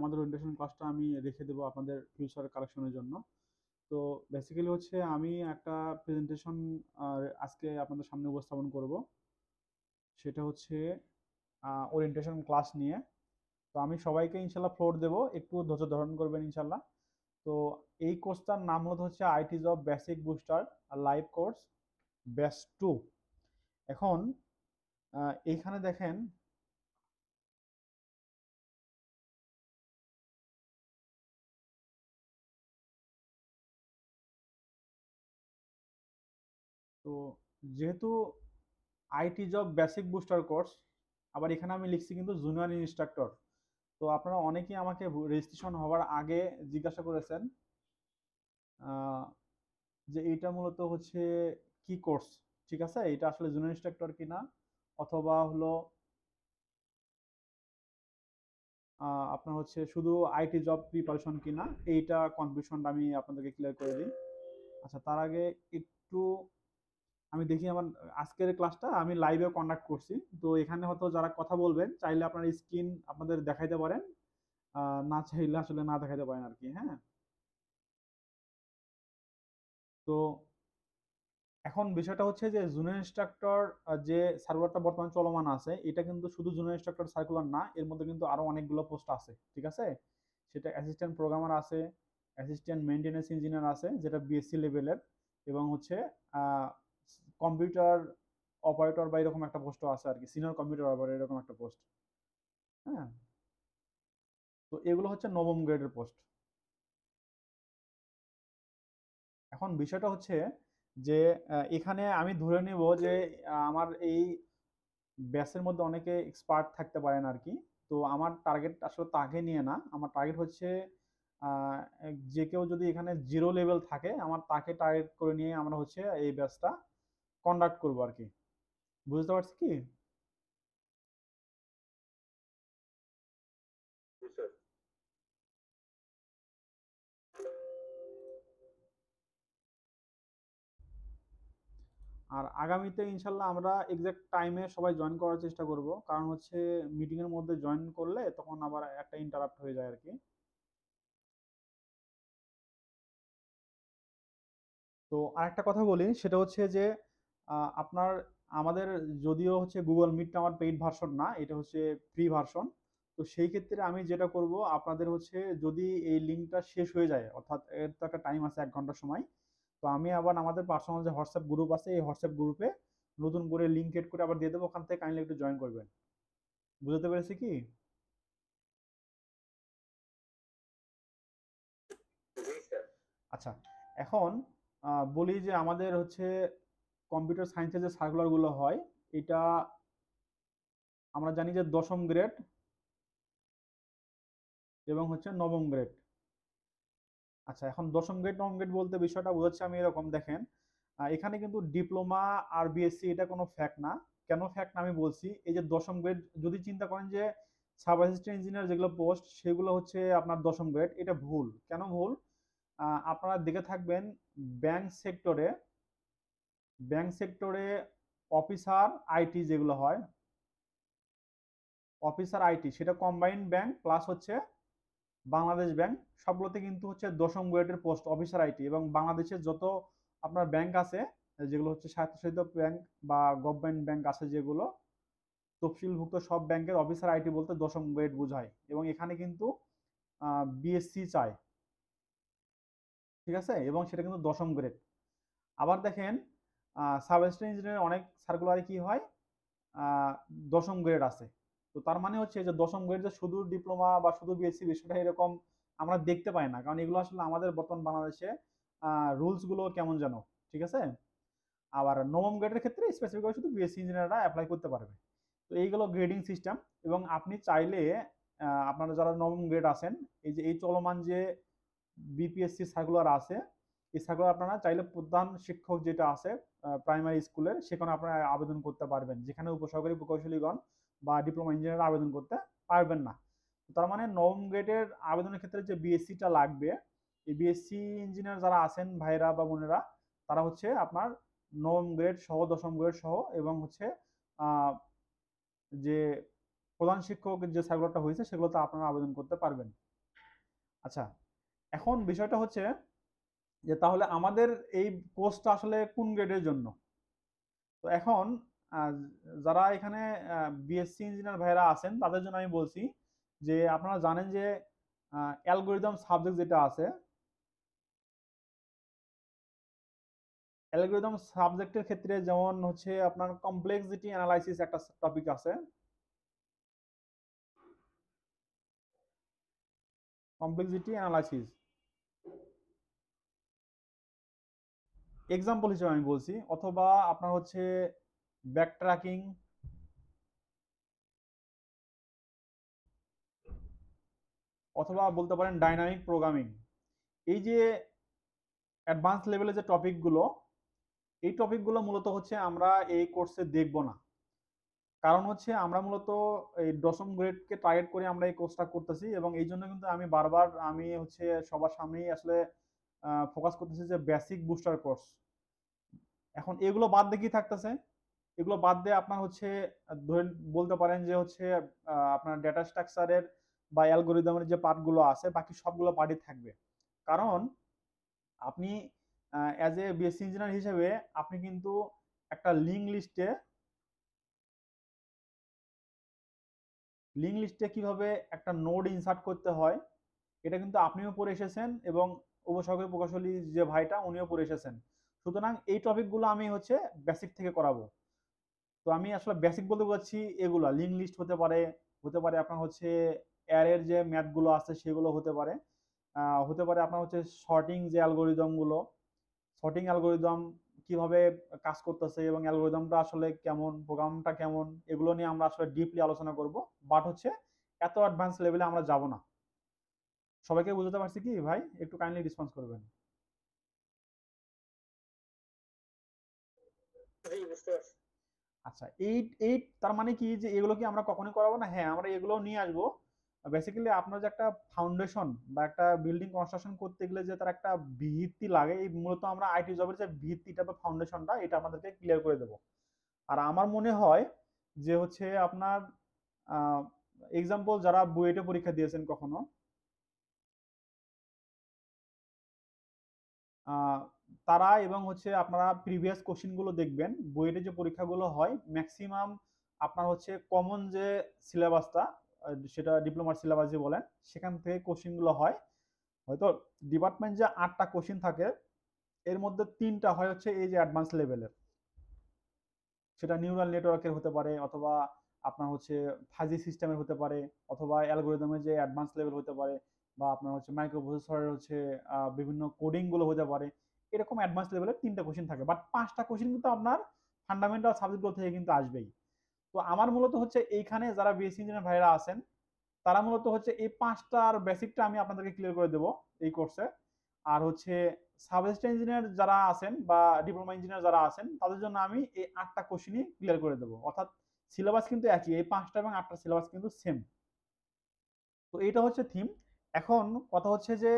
আমাদের ওরিয়েন্টেশন ক্লাসটা আমি রেখে দেবো আপনাদের ফিউচার কালেকশনের জন্য। তো বেসিক্যালি হচ্ছে আমি একটা প্রেজেন্টেশন আজকে আপনাদের সামনে উপস্থাপন করব। সেটা হচ্ছে ওরিয়েন্টেশন ক্লাস নিয়ে। তো আমি সবাইকে ইনশাল্লাহ ফ্লোর দেবো, একটু ধৈর্য ধারণ করবেন ইনশাল্লাহ। তো এই কোর্সটার নাম মূলত হচ্ছে IT job basic booster live course batch 2। এখন এইখানে দেখেন, তো যেহেতু IT job basic booster course, আবার এখানে আমি লিখছি কিন্তু জুনিয়র ইনস্ট্রাক্টর। তো আপনারা অনেকেই আমাকে রেজিস্ট্রেশন হওয়ার আগে জিজ্ঞাসা করেছেন আহ, যে এইটা মূলত হচ্ছে কি কোর্স, ঠিক আছে, এটা আসলে জুনিয়র ইনস্ট্রাক্টর কিনা, অথবা হলো আপনার হচ্ছে শুধু আইটি জব প্রিপারেশন কিনা, এইটা কনফিউশনটা আমি আপনাদেরকে ক্লিয়ার করে দিই। আচ্ছা, তার আগে একটু আমি দেখি আমার আজকের ক্লাসটা আমি লাইভে কন্ডাক্ট করছি। তো এখানে হয়তো যারা কথা বলবেন চাইলে আপনার স্ক্রিন আপনাদের দেখাইতে পারেন, না চাইলে আসলে না দেখাইতে পারেন আর কি। হ্যাঁ, তো এখন বিষয়টা হচ্ছে যে জুনিয়র ইনস্ট্রাক্টর যে সার্কুলারটা বর্তমানে চলমান আছে, এটা কিন্তু শুধু জুনিয়র ইনস্ট্রাক্টর সার্কুলার না, এর মধ্যে কিন্তু আরো অনেকগুলো পোস্ট আছে, ঠিক আছে। সেটা অ্যাসিস্ট্যান্ট প্রোগ্রামার আছে, অ্যাসিস্ট্যান্ট মেইনটেনেন্স ইঞ্জিনিয়ার আছে যেটা বিএসসি লেভেলের, এবং হচ্ছে কম্পিউটার অপারেটর বা এরকম একটা পোস্টও আছে আর কি, সিনিয়র কম্পিউটার অপারেটর এরকম একটা পোস্ট। হ্যাঁ, তো এগুলো হচ্ছে নবম গ্রেডের পোস্ট। এখন বিষয়টা হচ্ছে যে এখানে আমি ধরে নিব যে আমার এই ব্যাচের মধ্যে অনেকে এক্সপার্ট থাকতে পারেন আর কি। তো আমার টার্গেট আসলে তাকে নিয়ে না, আমার টার্গেট হচ্ছে আহ, যে কেউ যদি এখানে জিরো লেভেল থাকে আমার তাকে টার্গেট করে নিয়ে আমরা হচ্ছে এই ব্যাচটা কন্ডাক্ট করবো আর কি। বুঝতে পারছি কি? আর আগামীতে ইনশাল্লাহ আমরা এক্সাক্ট টাইমে সবাই জয়েন করার চেষ্টা করব, কারণ হচ্ছে মিটিং এর মধ্যে জয়েন করলে তখন আবার একটা ইন্টারাপ্ট হয়ে যায় আর কি। তো আরেকটা কথা বলি, সেটা হচ্ছে যে আপনার আমাদের যদিও হচ্ছে গুগল মিটটা আমার পেইড ভার্সন না, এটা হচ্ছে ফ্রি ভার্সন। তো সেই ক্ষেত্রে আমি যেটা করব, আপনাদের হচ্ছে যদি এই লিঙ্কটা শেষ হয়ে যায়, অর্থাৎ এর তো একটা টাইম আছে 1 ঘন্টা সময়, তো আমি আবার আমাদের পার্সোনাল যে হোয়াটসঅ্যাপ গ্রুপ আছে এই হোয়াটসঅ্যাপ গ্রুপে নতুন করে লিঙ্ক এড করে আবার দিয়ে দেবো, ওখান থেকে কাইন্ডলি একটু জয়েন করবেন। বুঝতে পেরেছি কি? আচ্ছা, এখন বলি যে আমাদের হচ্ছে কম্পিউটার সায়েন্সের যে সার্কুলারগুলো হয়, এটা আমরা জানি যে 10ম গ্রেড এবং হচ্ছে 9ম গ্রেড। আচ্ছা, এখন 10ম গ্রেড 9ম গ্রেড বলতে বিষয়টা বোঝাচ্ছি আমি এরকম, দেখেন এখানে কিন্তু ডিপ্লোমা আর বিএসসি এটা কোনো ফ্যাক্ট না। কেন ফ্যাক্ট না আমি বলছি, এই যে 10ম গ্রেড যদি চিন্তা করেন যে সাব অ্যাসিস্ট্যান্ট ইঞ্জিনিয়ার যেগুলো পোস্ট সেগুলো হচ্ছে আপনার 10ম গ্রেড, এটা ভুল। কেন ভুল? আপনারা দেখে থাকবেন ব্যাংক সেক্টরে, ব্যাংক সেক্টরে অফিসার আইটি যেগুলো হয়, অফিসার আইটি সেটা কম্বাইন্ড ব্যাংক প্লাস হচ্ছে বাংলাদেশ ব্যাংক, সবগুলোতে কিন্তু হচ্ছে 10ম গ্রেডের পোস্ট অফিসার আইটি। এবং বাংলাদেশের যত আপনার ব্যাংক আছে, যেগুলো হচ্ছে স্বায়ত্তশাসিত ব্যাংক বা গভর্নমেন্ট ব্যাংক আছে যেগুলো তফসিলভুক্ত, সব ব্যাংকের অফিসার আইটি বলতে 10ম গ্রেড বোঝায়, এবং এখানে কিন্তু বিএসসি চায়, ঠিক আছে, এবং সেটা কিন্তু 10ম গ্রেড। আবার দেখেন সাব অ্যাসিস্ট্যান্ট ইঞ্জিনিয়ার অনেক সার্কুলারে কি হয়, 10ম গ্রেড আছে। তো তার মানে হচ্ছে যে 10ম গ্রেড যে শুধু ডিপ্লোমা বা শুধু বিএসসি বিষয়টা এরকম আমরা দেখতে পাই না, কারণ এগুলো আসলে আমাদের বর্তমান বাংলাদেশে রুলস গুলো কেমন যেন, ঠিক আছে। আবার 9ম গ্রেডের ক্ষেত্রে স্পেসিফিক শুধু বিএসসি ইঞ্জিনিয়াররা অ্যাপ্লাই করতে পারবে। তো এইগুলো গ্রেডিং সিস্টেম। এবং আপনি চাইলে আপনারা যারা 9ম গ্রেড আছেন, এই যে এই চলমান যে বিপিএসসি সার্কুলার আছে, এই সার্কুলার আপনারা চাইলে প্রধান শিক্ষক যেটা আছে প্রাইমারি স্কুলের, সেখানে আপনারা আবেদন করতে পারবেন, যেখানে উপসহকারী প্রকৌশলীগণ বা ডিপ্লোমা ইঞ্জিনিয়ার আবেদন করতে পারবেন না। তার মানে 9ম গ্রেডের আবেদনের ক্ষেত্রে যে বিএসসিটা লাগবে, এই বিএসসি ইঞ্জিনিয়ার যারা আছেন ভাইরা বা বোনেরা, তারা হচ্ছে আপনার 9ম গ্রেড সহ 10ম গ্রেড সহ এবং হচ্ছে আহ, যে প্রধান শিক্ষক যে সার্কুলারটা হয়েছে সেগুলোতে আপনারা আবেদন করতে পারবেন। আচ্ছা, এখন বিষয়টা হচ্ছে যে তাহলে আমাদের এই কোর্সটা আসলে কোন গ্রেডের জন্য? তো এখন আহ, যারা এখানে বিএসসি ইঞ্জিনিয়ার ভাইরা আছেন তাদের জন্য আমি বলছি যে আপনারা জানেন যে অ্যালগোরিদম সাবজেক্ট যেটা আছে, অ্যালগোরিদম সাবজেক্টের ক্ষেত্রে যেমন হচ্ছে আপনার কমপ্লেক্সিটি অ্যানালাইসিস একটা টপিক আছে। কমপ্লেক্সিটি অ্যানালাইসিস এক্সাম্পল হিসেবে আমি বলছি, অথবা আপনার হচ্ছে ব্যাক ট্র্যাকিং, অথবা বলতে পারেন ডাইনামিক প্রোগ্রামিং। এই যে অ্যাডভান্স লেভেলের যে টপিকগুলো, এই টপিকগুলো মূলত হচ্ছে আমরা এই কোর্সে দেখব না। কারণ হচ্ছে আমরা মূলত এই দশম গ্রেডকে টার্গেট করে আমরা এই কোর্সটা করতেছি, এবং এই জন্য কিন্তু আমি বারবার আমি হচ্ছে সবার সামনেই আসলে ফোকাস করতেছি যে বেসিক বুস্টার কোর্স। এখন এগুলো বাদ দিয়ে কি থাকতেছে? এগুলো বাদ দিয়ে আপনার হচ্ছে ধরেন বলতে পারেন যে হচ্ছে আপনার ডেটা স্ট্রাকচারের বা অ্যালগোরিদমের যে পার্টগুলো আছে বাকি সবগুলো পার্টই থাকবে। কারণ আপনি অ্যাজ এ বিএসসি ইঞ্জিনিয়ার হিসেবে আপনি কিন্তু একটা লিঙ্ক লিস্টে কিভাবে একটা নোড ইনসার্ট করতে হয় এটা কিন্তু আপনিও পড়ে এসেছেন, এবং উপসর্গের প্রকৌশলী যে ভাইটা উনিও পড়ে এসেছেন। সুতরাং এই টপিকগুলো আমি হচ্ছে বেসিক থেকে করাবো। তো আমি আসলে বেসিক বলতে বোঝাচ্ছি এগুলা লিঙ্ক লিস্ট হতে পারে, হতে পারে আপনার হচ্ছে অ্যারের যে ম্যাথগুলো আছে সেগুলো হতে পারে, হতে পারে আপনার হচ্ছে শর্টিং যে অ্যালগোরিদম গুলো, শর্টিং অ্যালগোরিদম কিভাবে কাজ করতেছে এবং অ্যালগোরিদমটা আসলে কেমন, প্রোগ্রামটা কেমন, এগুলো নিয়ে আমরা আসলে ডিপলি আলোচনা করব। বাট হচ্ছে এত অ্যাডভান্স লেভেলে আমরা যাব না। সবাইকে বুঝতে পারছি কি ভাই? একটু কাইন্ডলি রেসপন্স করবেন। আচ্ছা, এইট এইট তার মানে কি যে এগুলো কি আমরা কখনোই করাবো না? হ্যাঁ, আমরা এগুলো নিয়ে আসবো। বেসিক্যালি আপনার যে একটা ফাউন্ডেশন বা একটা বিল্ডিং কনস্ট্রাকশন করতে গেলে যে তার একটা ভিত্তি লাগে, এই মূলত আমরা আইটি জবের যে ভিত্তিটা বা ফাউন্ডেশনটা এটা আমাদেরকে ক্লিয়ার করে দেবো। আর আমার মনে হয় যে হচ্ছে আপনার এক্সাম্পল যারা বুয়েটে পরীক্ষা দিয়েছেন কখনো, আহ, তারা এবং হচ্ছে আপনারা প্রিভিয়াস কোশ্চিন গুলো দেখবেন, বুয়েটে যে পরীক্ষাগুলো হয় ম্যাক্সিমাম আপনার হচ্ছে কমন যে সিলেবাসটা, সেটা ডিপ্লোমার সিলেবাস যে বলেন, সেখান থেকে কোশ্চিন গুলো হয়। হয়তো ডিপার্টমেন্ট যে 8টা কোশ্চিন থাকে এর মধ্যে 3টা হয় হচ্ছে এই যে অ্যাডভান্স লেভেলের, সেটা নিউরাল নেটওয়ার্কের হতে পারে, অথবা আপনার হচ্ছে ফাজি সিস্টেমের হতে পারে, অথবা অ্যালগোরিদমের যে অ্যাডভান্স লেভেল হতে পারে, বা আপনার হচ্ছে মাইক্রো প্রসেসরের হচ্ছে বিভিন্ন কোডিং গুলো হতে পারে। এরকম অ্যাডভান্স লেভেলের 3টা কোশ্চেন থাকে, বাট 5টা কোশ্চেন কিন্তু আপনার ফান্ডামেন্টাল সাবজেক্টগুলো থেকে কিন্তু আসবেই। তো আমার মূলত হচ্ছে এইখানে যারা বিএসসি ইঞ্জিনিয়ার ভাইরা আছেন তারা মূলত হচ্ছে এই 5টার বেসিকটা আমি আপনাদেরকে ক্লিয়ার করে দেবো এই কোর্সে। আর হচ্ছে সাবজেক্ট ইঞ্জিনিয়ার যারা আছেন বা ডিপ্লোমা ইঞ্জিনিয়ার যারা আছেন তাদের জন্য আমি এই 8টা কোশ্চেনই ক্লিয়ার করে দেবো। অর্থাৎ সিলেবাস কিন্তু একই, এই 5টা এবং 8টা সিলেবাস কিন্তু সেম। তো এটা হচ্ছে থিম। এখন কথা হচ্ছে যে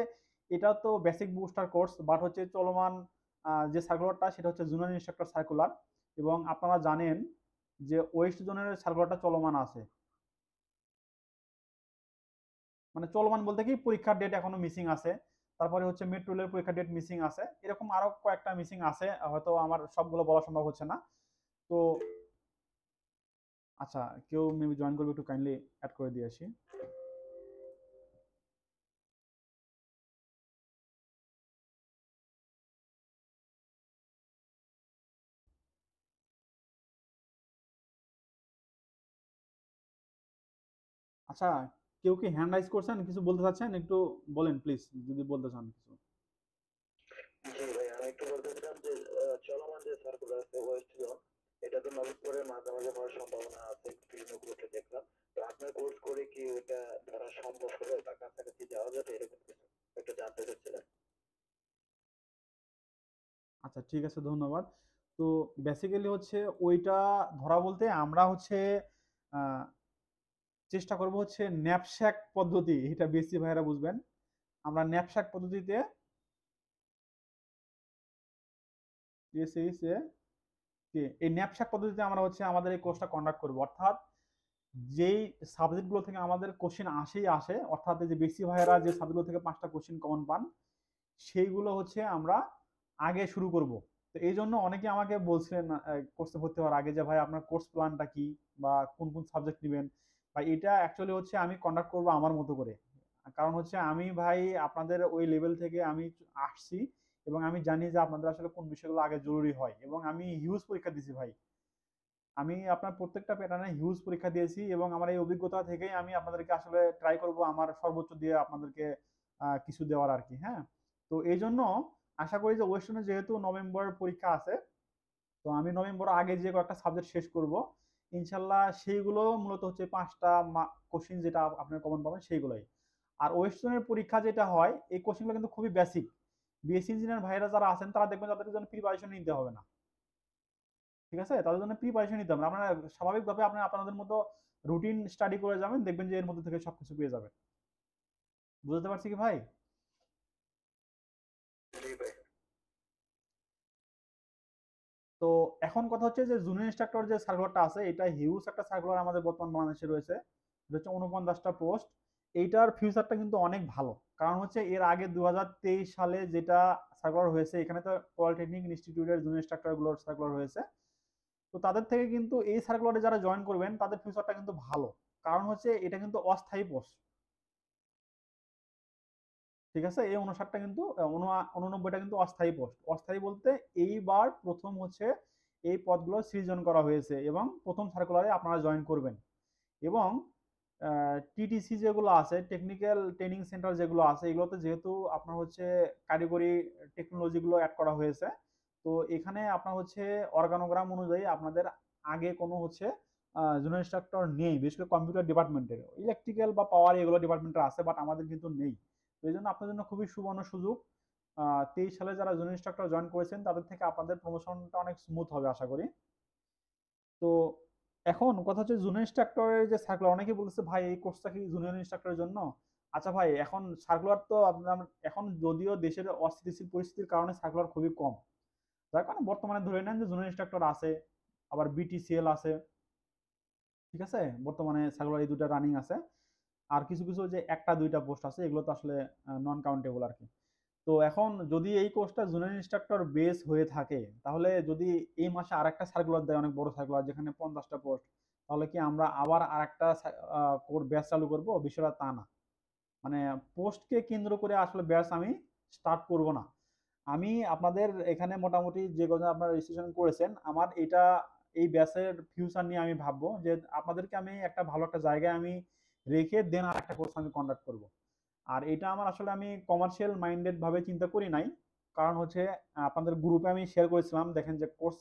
এটা তো বেসিক বুস্টার কোর্স, বাট হচ্ছে চলমান যে সার্কুলারটা সেটা হচ্ছে জুনিয়র ইনস্ট্রাক্টর সার্কুলার, এবং আপনারা জানেন যে ওয়েস্ট জোনের সার্কুলারটা চলমান আছে। মানে চলমান বলতে কি পরীক্ষার ডেট এখনো মিসিং আছে, তারপরে হচ্ছে মেট্রো রেলের পরীক্ষার ডেট মিসিং আছে, এরকম আরো কয়েকটা মিসিং আছে, হয়তো আমার সবগুলো বলা সম্ভব হচ্ছে না। তো আচ্ছা, কেউ মেবি জয়েন করবে, একটু কাইন্ডলি অ্যাড করে দিয়ে আসি। আচ্ছা, কেউ কি হ্যান্ড রাইজ করছেন, কিছু বলতে চাচ্ছেন? একটু বলেন প্লিজ যদি বলতে চান কিছু। জি ভাই, আমি একটু বলতেছিলাম যে চলমান যে সার্কুলার আছে ওয়েস্ট জোন, এটা তো নভেম্বরের মাঝামাঝি হওয়ার সম্ভাবনা আছে, বিভিন্ন গ্রুপে দেখলাম। তো আপনার কোর্স করে কি ওটা ধরা সম্ভব হবে বা কাছাকাছি যাওয়া যাবে এরকম কিছু একটু জানতে চাচ্ছিলাম। আচ্ছা, ঠিক আছে, ধন্যবাদ। তো বেসিক্যালি হচ্ছে ওইটা ধরা বলতে আমরা হচ্ছে আহ, চেষ্টা করব হচ্ছে ন্যাপশ্যাক পদ্ধতি, এটা বেসি ভাইরা বুঝবেন। আমরা ন্যাপশ্যাক পদ্ধতিতে এই ন্যাপশ্যাক পদ্ধতিতে আমরা হচ্ছে আমাদের এই কোর্সটা কন্ডাক্ট করব। অর্থাৎ যেই সাবজেক্টগুলো থেকে আমাদের কোশ্চেন আসেই আসে, অর্থাৎ যে বেসি ভাইয়েরা যে সাবজেক্টগুলো থেকে 5টা কোশ্চেন কমন পান, সেইগুলো হচ্ছে আমরা আগে শুরু করব। তো এই জন্য অনেকে আমাকে বলছিলেন কোর্সে ভর্তি হওয়ার আগে যে ভাই আপনার কোর্স প্ল্যানটা কি, বা কোন কোন সাবজেক্ট নেবেন। ভাই এটা অ্যাকচুয়ালি হচ্ছে আমি কন্ডাক্ট করব আমার মতো করে। কারণ হচ্ছে আমি ভাই আপনাদের ওই লেভেল থেকে আমি আসছি, এবং আমি জানি যে আপনাদের আসলে কোন বিষয়গুলো আগে জরুরি হয়, এবং আমি হিউজ পরীক্ষা দিছি ভাই। আমি আপনার প্রত্যেকটা প্যাটার্নে হিউজ পরীক্ষা দিয়েছি, এবং আমার এই অভিজ্ঞতা থেকেই আমি আপনাদেরকে আসলে ট্রাই করব আমার সর্বোচ্চ দিয়ে আপনাদেরকে কিছু দেওয়ার আর কি। হ্যাঁ, তো এই জন্য আশা করি যে ওয়েস্টার্নে যেহেতু নভেম্বর পরীক্ষা আছে, তো আমি নভেম্বর আগে যে কয়েকটা সাবজেক্ট শেষ করব ইনশাল্লাহ, সেইগুলো মূলত হচ্ছে 5টা কোশ্চিন যেটা আপনার কমন পাবেন সেইগুলোই। আর ওয়েস্টার্নের পরীক্ষা যেটা হয়, এই কোশ্চিনগুলো কিন্তু খুবই বেসিক। বিএসসি ইঞ্জিনিয়ার ভাইরা যারা আছেন তারা দেখবেন তাদের জন্য প্রিপারেশন নিতে হবে না, ঠিক আছে? তাদের জন্য প্রিপারেশন নিতে হবে না। আপনারা স্বাভাবিকভাবে আপনাদের মতো রুটিন স্টাডি করে যাবেন, দেখবেন যে এর মধ্যে থেকে সবকিছু পেয়ে যাবেন। বুঝতে পারছি কি ভাই? জি ভাই। তো এখন কথা হচ্ছে যে জুনিয়র ইনস্ট্রাক্টর যে সার্কুলারটা আছে, এটা হিউজ একটা সার্কুলার আমাদের বর্তমান বাংলাদেশে রয়েছে। এটা হচ্ছে 49টা পোস্ট। এইটার ফিউচারটা কিন্তু অনেক ভালো। কারণ হচ্ছে এর আগে 2023 সালে যেটা সার্কুলার হয়েছে, এখানে তো পলিটেকনিক ইনস্টিটিউটের জুনিয়র ইনস্ট্রাক্টর গুলোর সার্কুলার হয়েছে। তো তাদের থেকে কিন্তু এই সার্কুলারে যারা জয়েন করবেন তাদের ফিউচারটা কিন্তু ভালো। কারণ হচ্ছে এটা কিন্তু অস্থায়ী পোস্ট, ঠিক আছে? এই 59টা কিন্তু 89টা কিন্তু অস্থায়ী পোস্ট। অস্থায়ী বলতে এইবার প্রথম হচ্ছে এই পদগুলো সৃজন করা হয়েছে, এবং প্রথম সার্কুলারে আপনারা জয়েন করবেন। এবং টিটিসি যেগুলো আছে, টেকনিক্যাল ট্রেনিং সেন্টার যেগুলো আছে, এগুলোতে যেহেতু আপনার হচ্ছে কারিগরি টেকনোলজিগুলো অ্যাড করা হয়েছে, তো এখানে আপনার হচ্ছে অর্গানোগ্রাম অনুযায়ী আপনাদের আগে কোনো হচ্ছে জুনিয়র ইনস্ট্রাক্টর নেই, বিশেষ করে কম্পিউটার ডিপার্টমেন্টের। ইলেকট্রিক্যাল বা পাওয়ার এগুলো ডিপার্টমেন্টের আছে, বাট আমাদের কিন্তু নেই। তো এই জন্য আপনার জন্য খুবই সুবর্ণ সুযোগ। 23 সালে যারা জুনিয়র ইনস্ট্রাক্টর জয়েন করেছেন তাদের থেকে আপনাদের প্রমোশনটা অনেক স্মুথ হবে আশা করি। তো এখন কথা হচ্ছে জুনিয়র ইনস্ট্রাক্টরের যে সার্কুলার, অনেকে বলতেছে ভাই এই কোর্সটা কি জুনিয়র ইনস্ট্রাক্টরের জন্য? আচ্ছা ভাই, এখন সার্কুলার তো আপনার, এখন যদিও দেশের অস্থিতিশীল পরিস্থিতির কারণে সার্কুলার খুবই কম, যার কারণে বর্তমানে ধরে নেন যে জুনিয়র ইনস্ট্রাক্টর আছে, আবার বিটিসিএল আছে, ঠিক আছে? বর্তমানে সার্কুলার এই দুটা রানিং আছে। আর কিছু কিছু যে একটা দুইটা পোস্ট আছে, এগুলো তো আসলে নন কাউন্টেবল আর কি। তো এখন যদি এই কোর্সটা জুনিয়র ইনস্ট্রাক্টর বেস হয়ে থাকে, তাহলে যদি এই মাসে আরেকটা সার্কুলার দেয়, অনেক বড় সার্কুলার যেখানে 50টা পোস্ট, তাহলে কি আমরা আবার আরেকটা কোর্স ব্যাচ চালু করব? বিষয়টা তা না। মানে পোস্টকে কেন্দ্র করে আসলে ব্যাচ আমি স্টার্ট করব না। আমি আপনাদের এখানে মোটামুটি যে কজন আপনারা রেজিস্ট্রেশন করেছেন, আমার এটা এই ব্যাচের ফিউচার নিয়ে আমি ভাববো যে আপনাদেরকে আমি একটা ভালো একটা জায়গায় আমি রেখে দেন আর একটা কোর্স আমি কন্ডাক্ট করব। আর এটা আমার আসলে আমি কমার্শিয়াল মাইন্ডেড ভাবে চিন্তা করি নাই। কারণ হচ্ছে আপনাদের গ্রুপে আমি শেয়ার করেছিলাম, দেখেন যে কোর্স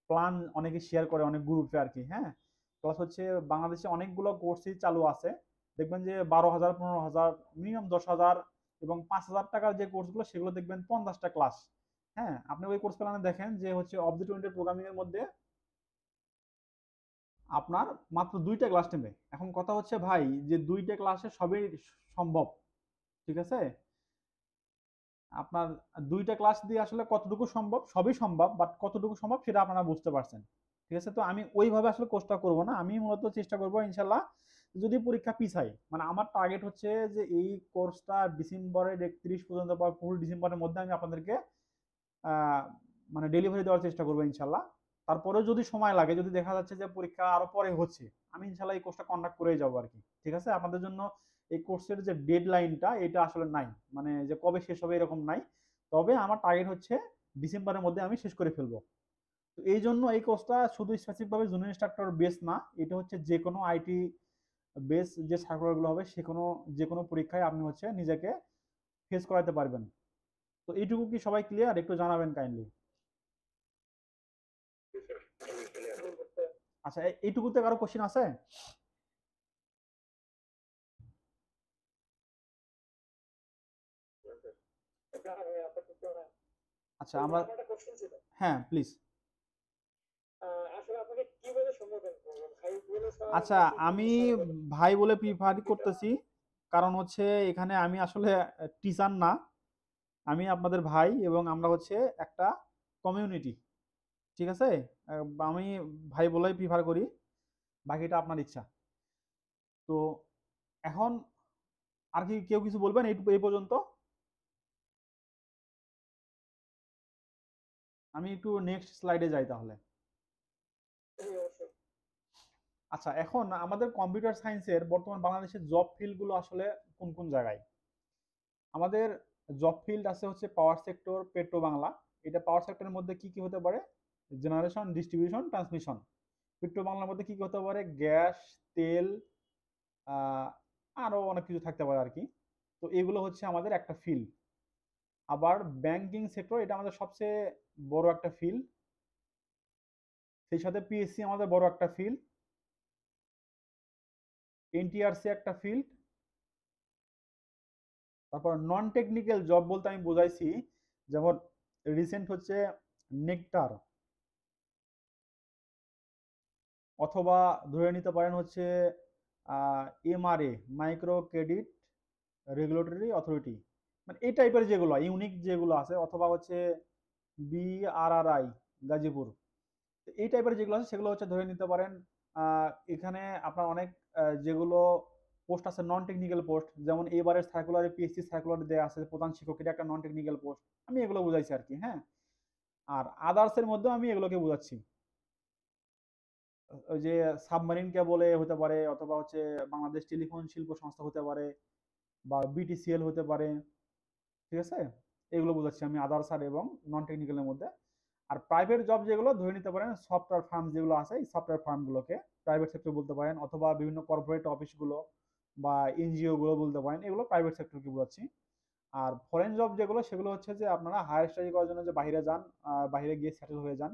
প্ল্যান অনেকে শেয়ার করে অনেক গ্রুপে আর কি। হ্যাঁ, প্লাস হচ্ছে বাংলাদেশে অনেকগুলো কোর্সই চালু আছে। দেখবেন যে 12,000, 15,000, মিনিমাম 10,000 এবং 5,000 টাকার যে কোর্সগুলো, সেগুলো দেখবেন 50টা ক্লাস। হ্যাঁ, আপনি ওই কোর্স প্ল্যানে দেখেন যে হচ্ছে অবজেক্ট ওরিয়েন্টেড প্রোগ্রামিং এর মধ্যে আপনার মাত্র 2টা ক্লাস নেবে। এখন কথা হচ্ছে ভাই, যে 2টা ক্লাসে সবই সম্ভব, ঠিক আছে? আপনার 2টা ক্লাস দিয়ে আসলে কতটুকু সম্ভব, সবই সম্ভব, বাট কতটুকু সম্ভব সেটা আপনারা বুঝতে পারছেন, ঠিক আছে? তো আমি ওইভাবে আসলে কোর্সটা করব না। আমি মূলত চেষ্টা করব ইনশাল্লাহ, যদি পরীক্ষা পিছাই, মানে আমার টার্গেট হচ্ছে যে এই কোর্সটা ডিসেম্বরের 31 পর্যন্ত বা ফুল ডিসেম্বরের মধ্যে আমি আপনাদেরকে আহ, মানে ডেলিভারি দেওয়ার চেষ্টা করবো ইনশাল্লাহ। তারপরেও যদি সময় লাগে, যদি দেখা যাচ্ছে যে পরীক্ষা আরো পরে হচ্ছে, আমি ইনশাল্লাহ এই কোর্সটা কন্ডাক্ট করেই যাবো আর কি, ঠিক আছে? আপনাদের জন্য এই কোর্সের যে ডেডলাইনটা, এটা আসলে নাই, মানে যে কবে শেষ হবে এরকম নাই। তবে আমার টার্গেট হচ্ছে ডিসেম্বরের মধ্যে আমি শেষ করে ফেলবো। তো এই জন্য এই কোর্সটা শুধু স্পেসিফিক ভাবে জুনিয়র ইনস্ট্রাক্টর বেস না, এটা হচ্ছে যে কোনো আইটি বেস যে সার্কুলার গুলো হবে, যে কোনো পরীক্ষায় আপনি হচ্ছে নিজেকে ফেস করাতে পারবেন। তো এইটুকু কি সবাই ক্লিয়ার? একটু জানাবেন কাইন্ডলি। জি স্যার, খুবই ক্লিয়ার। আচ্ছা, এইটুকুতে কারো কোশ্চেন আছে? আচ্ছা, আমরা, আমার একটা কোশ্চেন ছিল। হ্যাঁ প্লিজ। আসলে আপনাকে কি বলে সম্বোধন করবো, ভাই বলে স্যার আচ্ছা, নাকি কি আমি স্যার বলে? ভাই বলে প্রিফার করতেছি, কারণ হচ্ছে এখানে আমি আসলে টিচার না, আমি আপনাদের ভাই, এবং আমরা হচ্ছে একটা কমিউনিটি, ঠিক আছে? আমি ভাই বলেই প্রিফার করি, বাকিটা আপনার ইচ্ছা। তো এখন আর কি কেউ কিছু বলবেন এই পর্যন্ত? আমি একটু নেক্সট স্লাইডে যাই তাহলে। জি অবশ্যই। আচ্ছা, এখন আমাদের কম্পিউটার সায়েন্সের বর্তমান বাংলাদেশের জব ফিল্ডগুলো আসলে কোন কোন জায়গায়? আমাদের জব ফিল্ড আছে হচ্ছে পাওয়ার সেক্টর, পেট্রো বাংলা। এটা পাওয়ার সেক্টরের মধ্যে কি কি হতে পারে? Generation, distribution, transmission. পেট্রো বাংলার মধ্যে কি কি হতে পারে? গ্যাস, তেল, আহ, আরো অনেক কিছু থাকতে পারে আর কি। তো এগুলো হচ্ছে আমাদের একটা ফিল্ড। আবার ব্যাংকিং সেক্টর, এটা আমাদের সবচেয়ে বড় একটা ফিল্ড। সেই সাথে পিএসসি আমাদের বড় একটা ফিল্ড, এনটিআরসি একটা ফিল্ড। তারপর নন টেকনিক্যাল জব বলতে আমি বোঝাইছি, যেমন রিসেন্ট হচ্ছে নেকটার, অথবা ধরে নিতে পারেন হচ্ছে MRA, micro credit regulatory authority, মানে এই টাইপের যেগুলো ইউনিক যেগুলো আছে, অথবা হচ্ছে বিআরআরআই গাজীপুর। তো এই টাইপের যেগুলো আছে সেগুলো হচ্ছে ধরে নিতে পারেন। এখানে আপনার অনেক যেগুলো পোস্ট আছে নন টেকনিক্যাল পোস্ট, যেমন এবারের সার্কুলারে পিএসসি সার্কুলারে দেওয়া আছে প্রধান শিক্ষক, এটা একটা নন টেকনিক্যাল পোস্ট। আমি এগুলো বুঝাইছি আর কি, হ্যাঁ। আর আদার্সের মধ্যেও আমি এগুলোকে বুঝাচ্ছি। ওই যে সাবমারিন কেবলে হতে পারে, অথবা হচ্ছে বাংলাদেশ টেলিফোন শিল্প সংস্থা হতে পারে, বা বিটিসিএল হতে পারে, ঠিক আছে। এগুলো বোঝাচ্ছি আমি আদার্স আর এবং নন টেকনিক্যালের মধ্যে। আর প্রাইভেট জব যেগুলো ধরে নিতে পারেন, সফটওয়্যার ফার্ম যেগুলো আছে, এই সফটওয়্যার ফার্মগুলোকে প্রাইভেট সেক্টর বলতে পারেন, অথবা বিভিন্ন কর্পোরেট অফিসগুলো বা এনজিও গুলো বলতে পারেন, এগুলো প্রাইভেট সেক্টরকে বোঝাচ্ছি। আর ফরেন জব যেগুলো, সেগুলো হচ্ছে যে আপনারা হায়ার স্টাডি করার জন্য যে বাইরে যান, বাইরে গিয়ে সেটেল হয়ে যান,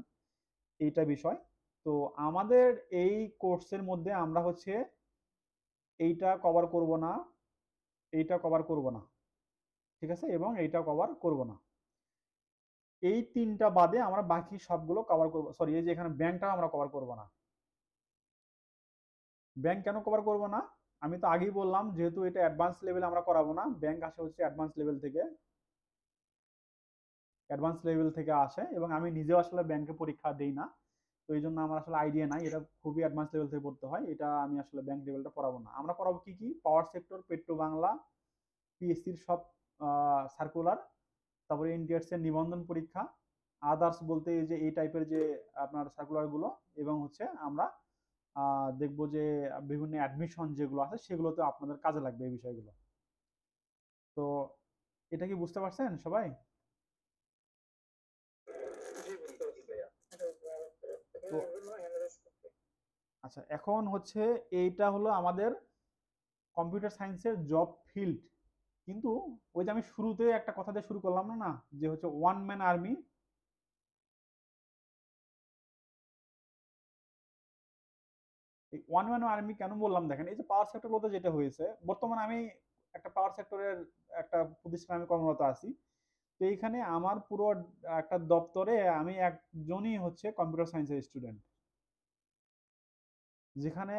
এইটা বিষয়। তো আমাদের এই কোর্সের মধ্যে আমরা হচ্ছে এইটা কভার করব না, এইটা কভার করব না, ঠিক আছে, এবং এইটা কভার করব না। এই তিনটা বাদে আমরা বাকি সবগুলো কভার করব। সরি, এই যে এখানে ব্যাংকটা আমরা কভার করব না। ব্যাংক কেন কভার করব না? আমি তো আগেই বললাম, যেহেতু এটা অ্যাডভান্স লেভেলে আমরা করাবো না। ব্যাংক আসে হচ্ছে অ্যাডভান্স লেভেল থেকে, আসে, এবং আমি নিজেও আসলে ব্যাংকে পরীক্ষা দেই না। তো এই জন্য আমার আসলে আইডিয়া নাই, এটা খুবই অ্যাডভান্স লেভেল থেকে পড়তে হয়। এটা আমি আসলে ব্যাংক লেভেলটা পড়াবো না। আমরা পড়াবো কি কি? পাওয়ার সেক্টর, পেট্রো বাংলা, পিএসসির সব সার্কুলার, তারপরে এনটিআরসি এর নিবন্ধন পরীক্ষা, আদার্স বলতে এই যে এই টাইপের যে আপনার সার্কুলার গুলো, এবং হচ্ছে আমরা দেখবো যে বিভিন্ন অ্যাডমিশন যেগুলো আছে সেগুলোতে আপনাদের কাজে লাগবে এই বিষয়গুলো। তো এটা কি বুঝতে পারছেন সবাই? জি বুঝতে পারছি ভাইয়া। তো এগুলো অ্যানালাইজ করতে। আচ্ছা, এখন হচ্ছে এইটা হলো আমাদের কম্পিউটার সায়েন্সের জব ফিল্ড। কিন্তু ওই যে আমি শুরুতে একটা কথা দিয়ে শুরু করলাম না, না, যে হচ্ছে ওয়ান ম্যান আর্মি। এই ওয়ান ম্যান আর্মি কেন বললাম দেখেন, এই যে পাওয়ার সেক্টর বলতে যেটা হয়েছে, বর্তমানে আমি একটা পাওয়ার সেক্টরের একটা প্রতিষ্ঠানে আমি কর্মরত আছি। তো এইখানে আমার পুরো একটা দপ্তরে আমি একজনই হচ্ছে কম্পিউটার সায়েন্সের স্টুডেন্ট, যেখানে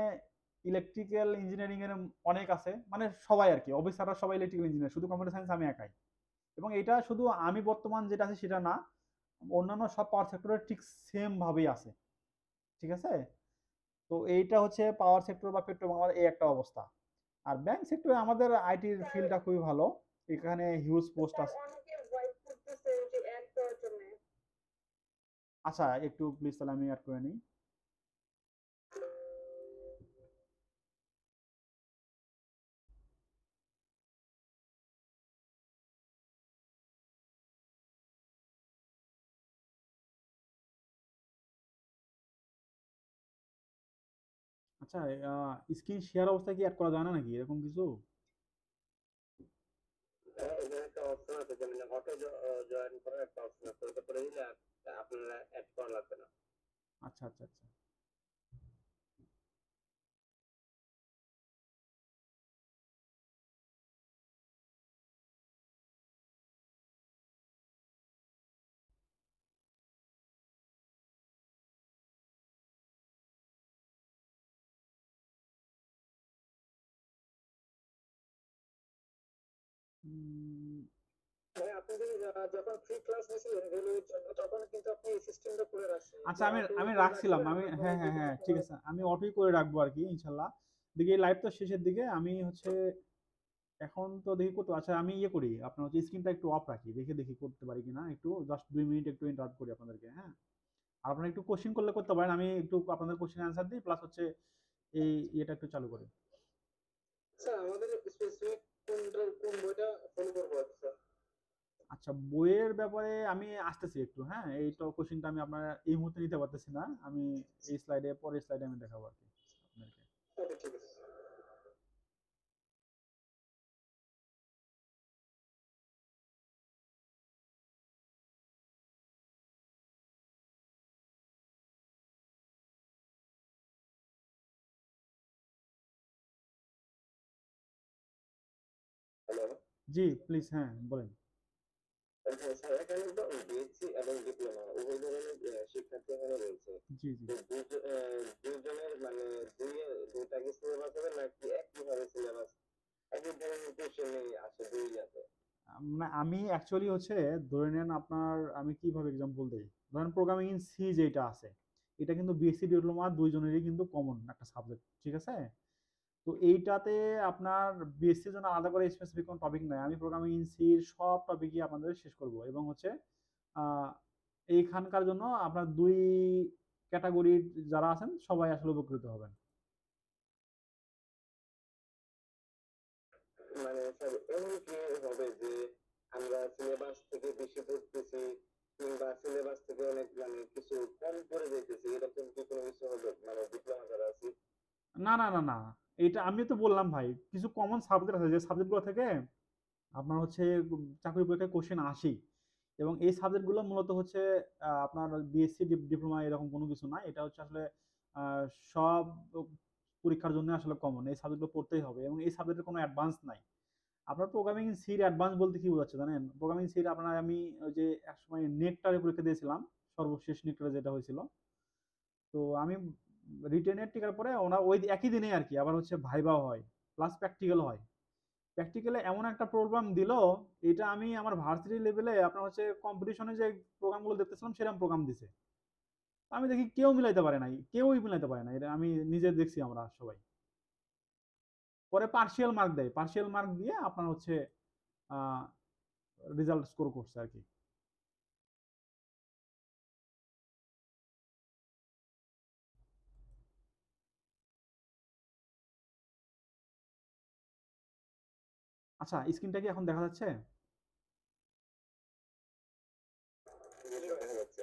ইলেকট্রিক্যাল ইঞ্জিনিয়ারিং এর অনেক আছে, মানে সবাই আর কি, অফিসাররা সবাই ইলেকট্রিক্যাল ইঞ্জিনিয়ার, শুধু কম্পিউটার সায়েন্স আমি একাই। এবং এটা শুধু আমি বর্তমান যেটা আছে সেটা না, অন্যান্য সব পাওয়ার সেক্টরে ঠিক সেম ভাবেই আছে, ঠিক আছে। তো এইটা হচ্ছে পাওয়ার সেক্টর বা পেট্রো বাংলার এই একটা অবস্থা। আর ব্যাংক সেক্টরে আমাদের আইটির স্যার ফিল্ডটা খুবই ভালো, এখানে হিউজ পোস্ট স্যার আছে। অনেকে ভয়েস করতেছে যে অ্যাড করার জন্য। আচ্ছা, একটু প্লিজ তাহলে আমি অ্যাড করে নিই। আচ্ছা, স্ক্রিন শেয়ার অবস্থায় কি অ্যাড করা যায় না নাকি, এরকম কিছু? এখানে একটা অপশন আছে, যেমন অটো জয়েন করার একটা অপশন আছে, ওটা করে দিলে আপনার অ্যাড করা লাগবে না। আচ্ছা, আচ্ছা, আচ্ছা। উম, ভাই আপনি যদি যখন ফ্রি ক্লাস নিয়েছিলেন রেলওয়ের জন্য তখন কিন্তু আপনি এই সিস্টেমটা করে রাখছেন আচ্ছা, যে আমি অটো আমি করে রাখছিলাম, রাখবেন আমি আপনার হ্যাঁ, হ্যাঁ, যে কোনো হ্যাঁ, ঠিক সময়। আছে, আমি অটোই করে রাখবো আর কি, ইনশাল্লাহ। দেখি লাইভ তো শেষের দিকে, আমি হচ্ছে এখন তো দেখি করতে, আচ্ছা আমি ইয়ে করি, আপনার হচ্ছে স্ক্রিনটা একটু অফ রাখি, দেখি করতে পারি কিনা, একটু জাস্ট 2 মিনিট একটু ইন্টারাপ্ট করি আপনাদেরকে, হ্যাঁ। আর আপনারা একটু কোশ্চেন করলে করতে পারেন, আমি একটু আপনাদের কোশ্চেন অ্যান্সার দিই, প্লাস হচ্ছে এই ইয়েটা একটু চালু করি। স্যার আমাদের স্পেসিফিক কোন বইটা ফলো করবো স্যার? আচ্ছা, বইয়ের ব্যাপারে আমি আসতেছি একটু, হ্যাঁ। এইটা কোশ্চেনটা আমি আপনার এই মুহূর্তে নিতে পারতেছি না, আমি এই স্লাইডে, পরের স্লাইডে আমি দেখাবো আর কি আপনাদেরকে। ওকে ঠিক আছে। হ্যালো। জি প্লিজ, হ্যাঁ বলেন। হ্যাঁ স্যার, এখানে তো বিএসসি এবং ডিপ্লোমা উভয় ধরনের শিক্ষার্থী এখানে রয়েছে। জি জি। তো দুইজনের মানে দুইটাকে সিলেবাস হবে নাকি একইভাবে সিলেবাস, একই ধরনের কোশ্চেন আসে দুই ইয়াতে? মানে আমি অ্যাকচুয়ালি হচ্ছে, ধরে নেন আপনার, আমি কিভাবে এক্সাম্পল দেই, ধরেন প্রোগ্রামিং ইন সি যেটা আছে, এটা কিন্তু বিএসসি ডিপ্লোমা দুইজনেরই কিন্তু কমন একটা সাবজেক্ট, ঠিক আছে। তো এইটাতে আপনার বিএসসির জন্য আলাদা করে স্পেসিফিক কোনো টপিক নাই, আমি প্রোগ্রামিং ইন সির সব টপিকই আপনাদের শেষ করব, এবং হচ্ছে আহ, এইখানকার জন্য আপনার দুই ক্যাটাগরির যারা আছেন সবাই আসলে উপকৃত হবেন। মানে স্যার এমন কি হবে যে আমরা সিলেবাস থেকে বেশি পড়তেছি কিংবা সিলেবাস থেকে অনেক মানে কিছু কম করে যাইতেছি, এরকম কি কোনো কিছু হবে মানে ডিপ্লোমা যারা আছি? না না না না, এটা আমি তো বললাম ভাই, কিছু কমন সাবজেক্ট আছে যে সাবজেক্টগুলো থেকে আপনার হচ্ছে চাকরি পরীক্ষায় কোশ্চেন আসেই, এবং এই সাবজেক্টগুলো মূলত হচ্ছে আপনার বিএসসি ডিপ্লোমা এরকম কোনো কিছু না, এটা হচ্ছে আসলে আহ, সব পরীক্ষার জন্য আসলে কমন, এই সাবজেক্টগুলো পড়তেই হবে, এবং এই সাবজেক্টের কোনো অ্যাডভান্স নাই। আপনার প্রোগ্রামিং সির অ্যাডভান্স বলতে কি বোঝাচ্ছে জানেন? প্রোগ্রামিং সির আপনার, আমি ওই যে একসময় নেকটারে পরীক্ষা দিয়েছিলাম, সর্বশেষ নেকটারে যেটা হয়েছিল, তো আমি রিটেনের টিকার পরে ওনার ওই একই দিনে আর কি আবার হচ্ছে ভাইভাও হয়, প্লাস প্র্যাকটিক্যাল হয়। প্র্যাকটিক্যালে এমন একটা প্রোগ্রাম দিল, এটা আমি আমার ভার্সিটি লেভেলে আপনার হচ্ছে কম্পিটিশনে যে প্রোগ্রামগুলো দেখতেছিলাম সেরকম প্রোগ্রাম দিছে, আমি দেখি কেউ মিলাইতে পারে নাই, কেউই মিলাইতে পারে না, এটা আমি নিজে দেখছি আমরা সবাই। পরে পার্শিয়াল মার্ক দেয়, পার্শিয়াল মার্ক দিয়ে আপনার হচ্ছে রেজাল্ট স্কোর করছে আর কি। আচ্ছা, স্ক্রিনটা কি এখন দেখা যাচ্ছে? দেখা যাচ্ছে।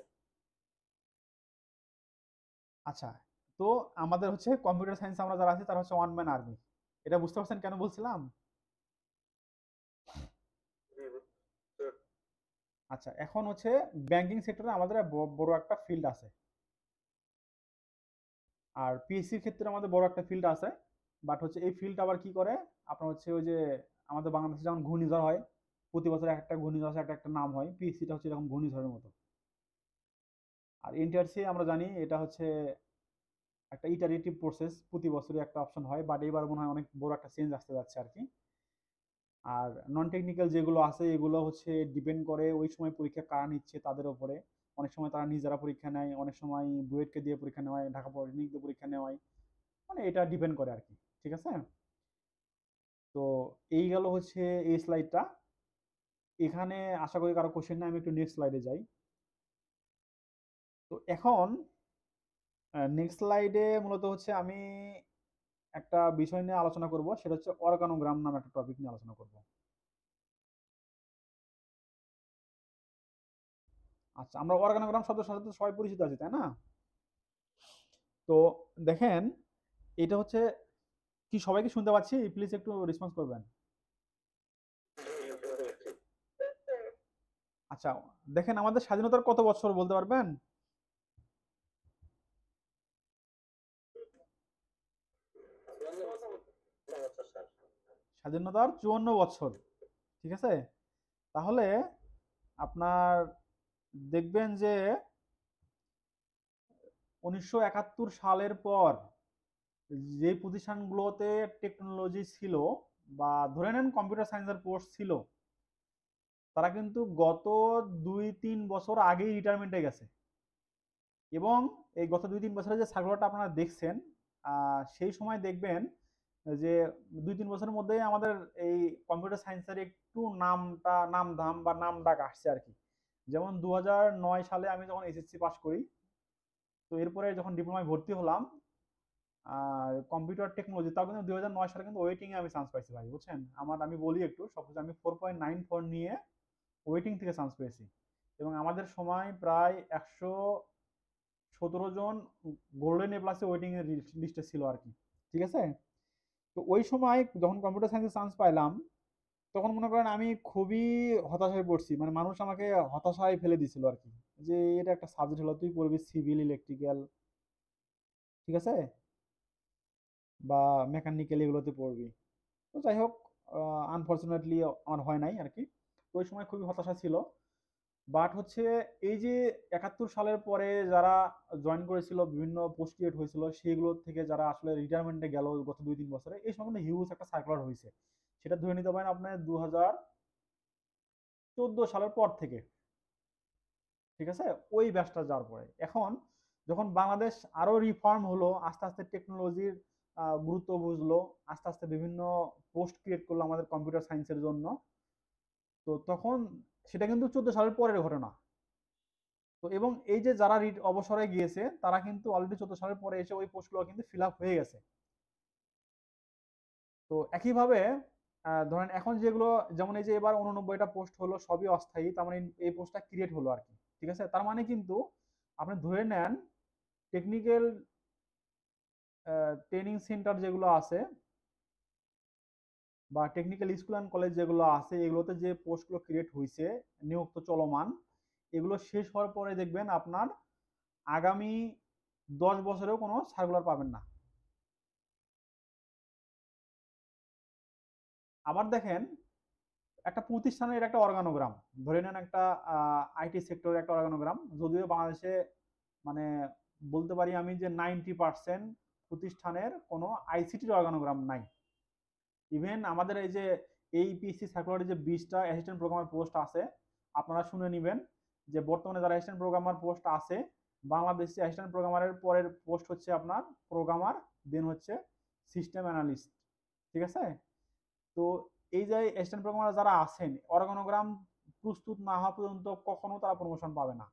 আচ্ছা, তো আমাদের হচ্ছে কম্পিউটার সায়েন্স আমরা যারা আছি তারা হচ্ছে ওয়ান ম্যান আর্মি, এটা বুঝতে পারছেন কেন বলছিলাম? জি, স্যার। আচ্ছা, এখন হচ্ছে ব্যাংকিং সেক্টরে আমাদের বড় একটা ফিল্ড আছে, আর পিএসসির ক্ষেত্রে আমাদের বড় একটা ফিল্ড আছে, বাট হচ্ছে এই ফিল্ড আবার কি করে, আপনার হচ্ছে ওই যে আমাদের বাংলাদেশে যেমন ঘূর্ণিঝড় হয়, প্রতি বছর একটা ঘূর্ণিঝড় একটা একটা নাম হয়, পিএসসিটা হচ্ছে এরকম ঘূর্ণিঝড়ের মতো। আর এনটিআরসি আমরা জানি এটা হচ্ছে একটা ইটারেটিভ প্রসেস, প্রতি বছরই একটা অপশন হয়, বাট এবার মনে হয় অনেক বড় একটা চেঞ্জ আসতে যাচ্ছে আর কি। আর নন টেকনিক্যাল যেগুলো আছে এগুলো হচ্ছে ডিপেন্ড করে ওই সময় পরীক্ষা কারা নিচ্ছে তাদের উপরে, অনেক সময় তারা নিজেরা পরীক্ষা নেয়, অনেক সময় বুয়েটকে দিয়ে পরীক্ষা নেওয়া হয়, ঢাকা পলিটেকনিক দিয়ে পরীক্ষা নেওয়া হয়, মানে এটা ডিপেন্ড করে আর কি, ঠিক আছে। তো এই গেল হচ্ছে এই স্লাইডটা, এখানে আশা করি কারো কোশ্চেন নাই, আমি একটু নেক্সট স্লাইডে যাই। তো এখন নেক্সট স্লাইডে মূলত হচ্ছে আমি একটা বিষয় নিয়ে আলোচনা করব, সেটা হচ্ছে অর্গানোগ্রাম নামে একটা টপিক নিয়ে আলোচনা করব। আচ্ছা, আমরা অর্গানোগ্রাম শব্দের সাথে তো সবাই পরিচিত আছি, তাই না? তো দেখেন, এটা হচ্ছে কি, সবাইকে শুনতে পাচ্ছি? প্লিজ একটু রেসপন্স করবেন। আচ্ছা, দেখেন আমাদের স্বাধীনতার কত বছর বলতে পারবেন? স্বাধীনতার 54 বছর, ঠিক আছে। তাহলে আপনার দেখবেন যে 1971 সালের পর যে প্রতিষ্ঠানগুলোতে টেকনোলজি ছিল, বা ধরে নেন কম্পিউটার সায়েন্সের কোর্স ছিল, তারা কিন্তু গত 2-3 বছর আগেই রিটায়ারমেন্টে গেছে, এবং এই গত 2-3 বছরে যে সার্কুলারটা আপনারা দেখছেন, সেই সময় দেখবেন যে 2-3 বছরের মধ্যেই আমাদের এই কম্পিউটার সায়েন্সের একটু নাম ধাম বা নাম ডাক আসছে আর কি। যেমন 2009 সালে আমি যখন এসএসসি পাস করি, তো এরপরে যখন ডিপ্লোমায় ভর্তি হলাম আর কম্পিউটার টেকনোলজি, তাও কিন্তু 2009 সালে কিন্তু ওয়েটিং এ আমি চান্স পাইছি ভাই, বুঝছেন? আমি বলি একটু সবকিছু, আমি 4.94 নিয়ে ওয়েটিং থেকে চান্স পেয়েছি। এবং আমাদের সময় প্রায় 117 জন গোল্ডেন এ প্লাসে ওয়েটিং এর লিস্টে ছিল আর কি। ঠিক আছে? তো ওই সময় যখন কম্পিউটার সায়েন্সে চান্স পাইলাম, তখন মনে করেন আমি খুবই হতাশ হয়ে পড়ছি, মানে মানুষ আমাকে হতাশায় ফেলে দিছিল আর কি, যে এটা একটা সাবজেক্ট হলো, তুই পড়বি সিভিল, ইলেকট্রিক্যাল, ঠিক আছে, বা মেকানিক্যাল, এগুলোতে পড়বি। তো যাই হোক, আনফরচুনেটলি আমার হয় নাই আর কি। তো ওই সময় খুবই হতাশা ছিল। বাট হচ্ছে এই যে 71 সালের পরে যারা জয়েন করেছিল, বিভিন্ন পোস্ট ক্রিয়েট হয়েছিল, সেগুলো থেকে যারা আসলে রিটায়ারমেন্টে গেল গত 2-3 বছরে, এই সময় কিন্তু হিউজ একটা সার্কুলার হয়েছে। সেটা ধরে নিতে পারেন আপনার 2014 সালের পর থেকে, ঠিক আছে, ওই ব্যাচটা যাওয়ার পরে। এখন যখন বাংলাদেশ আরো রিফর্ম হলো, আস্তে আস্তে টেকনোলজির গুরুত্ব বুঝলো, আস্তে আস্তে বিভিন্ন পোস্ট ক্রিয়েট করলো আমাদের কম্পিউটার সায়েন্সের জন্য, তো তখন সেটা কিন্তু 14 সালের পরের ঘটনা। তো এবং এই যে যারা অবসরে গিয়েছে, তারা কিন্তু অলরেডি 14 সালের পরে এসে ওই পোস্টগুলো কিন্তু ফিল আপ হয়ে গেছে। তো একইভাবে ধরেন এখন যেগুলো, যেমন এই যে এবার 89টা পোস্ট হলো, সবই অস্থায়ী, তার মানে এই পোস্টটা ক্রিয়েট হলো আর কি। ঠিক আছে? তার মানে কিন্তু আপনি ধরে নেন টেকনিক্যাল ট্রেনিং সেন্টার যেগুলো আছে বা টেকনিক্যাল স্কুল অ্যান্ড কলেজ যেগুলো আছে, এগুলোতে যে পোস্টগুলো ক্রিয়েট হয়েছে, নিয়োগ তো চলমান, এগুলো শেষ হওয়ার পরে দেখবেন আপনার আগামী 10 বছরেও কোনো সার্কুলার পাবেন না। আবার দেখেন একটা প্রতিষ্ঠানের একটা অর্গানোগ্রাম, ধরে নেন একটা আইটি সেক্টরের একটা অর্গানোগ্রাম, যদিও বাংলাদেশে মানে বলতে পারি আমি যে 90% প্রতিষ্ঠানের কোনো আইসিটির অর্গানোগ্রাম নাই। ইভেন আমাদের এই যে এইপিএসসি সার্কুলারে যে 20টা অ্যাসিস্ট্যান্ট প্রোগ্রামার পোস্ট আছে, আপনারা শুনে নেবেন যে বর্তমানে যারা অ্যাসিস্ট্যান্ট প্রোগ্রামার পোস্ট আছে, বাংলাদেশে অ্যাসিস্ট্যান্ট প্রোগ্রামারের পরের পোস্ট হচ্ছে আপনার প্রোগ্রামার, দেন হচ্ছে সিস্টেম অ্যানালিস্ট। ঠিক আছে? তো এই যে অ্যাসিস্ট্যান্ট প্রোগ্রামার যারা আছেন, অর্গানোগ্রাম প্রস্তুত না হওয়া পর্যন্ত কখনো তারা প্রমোশন পাবে না।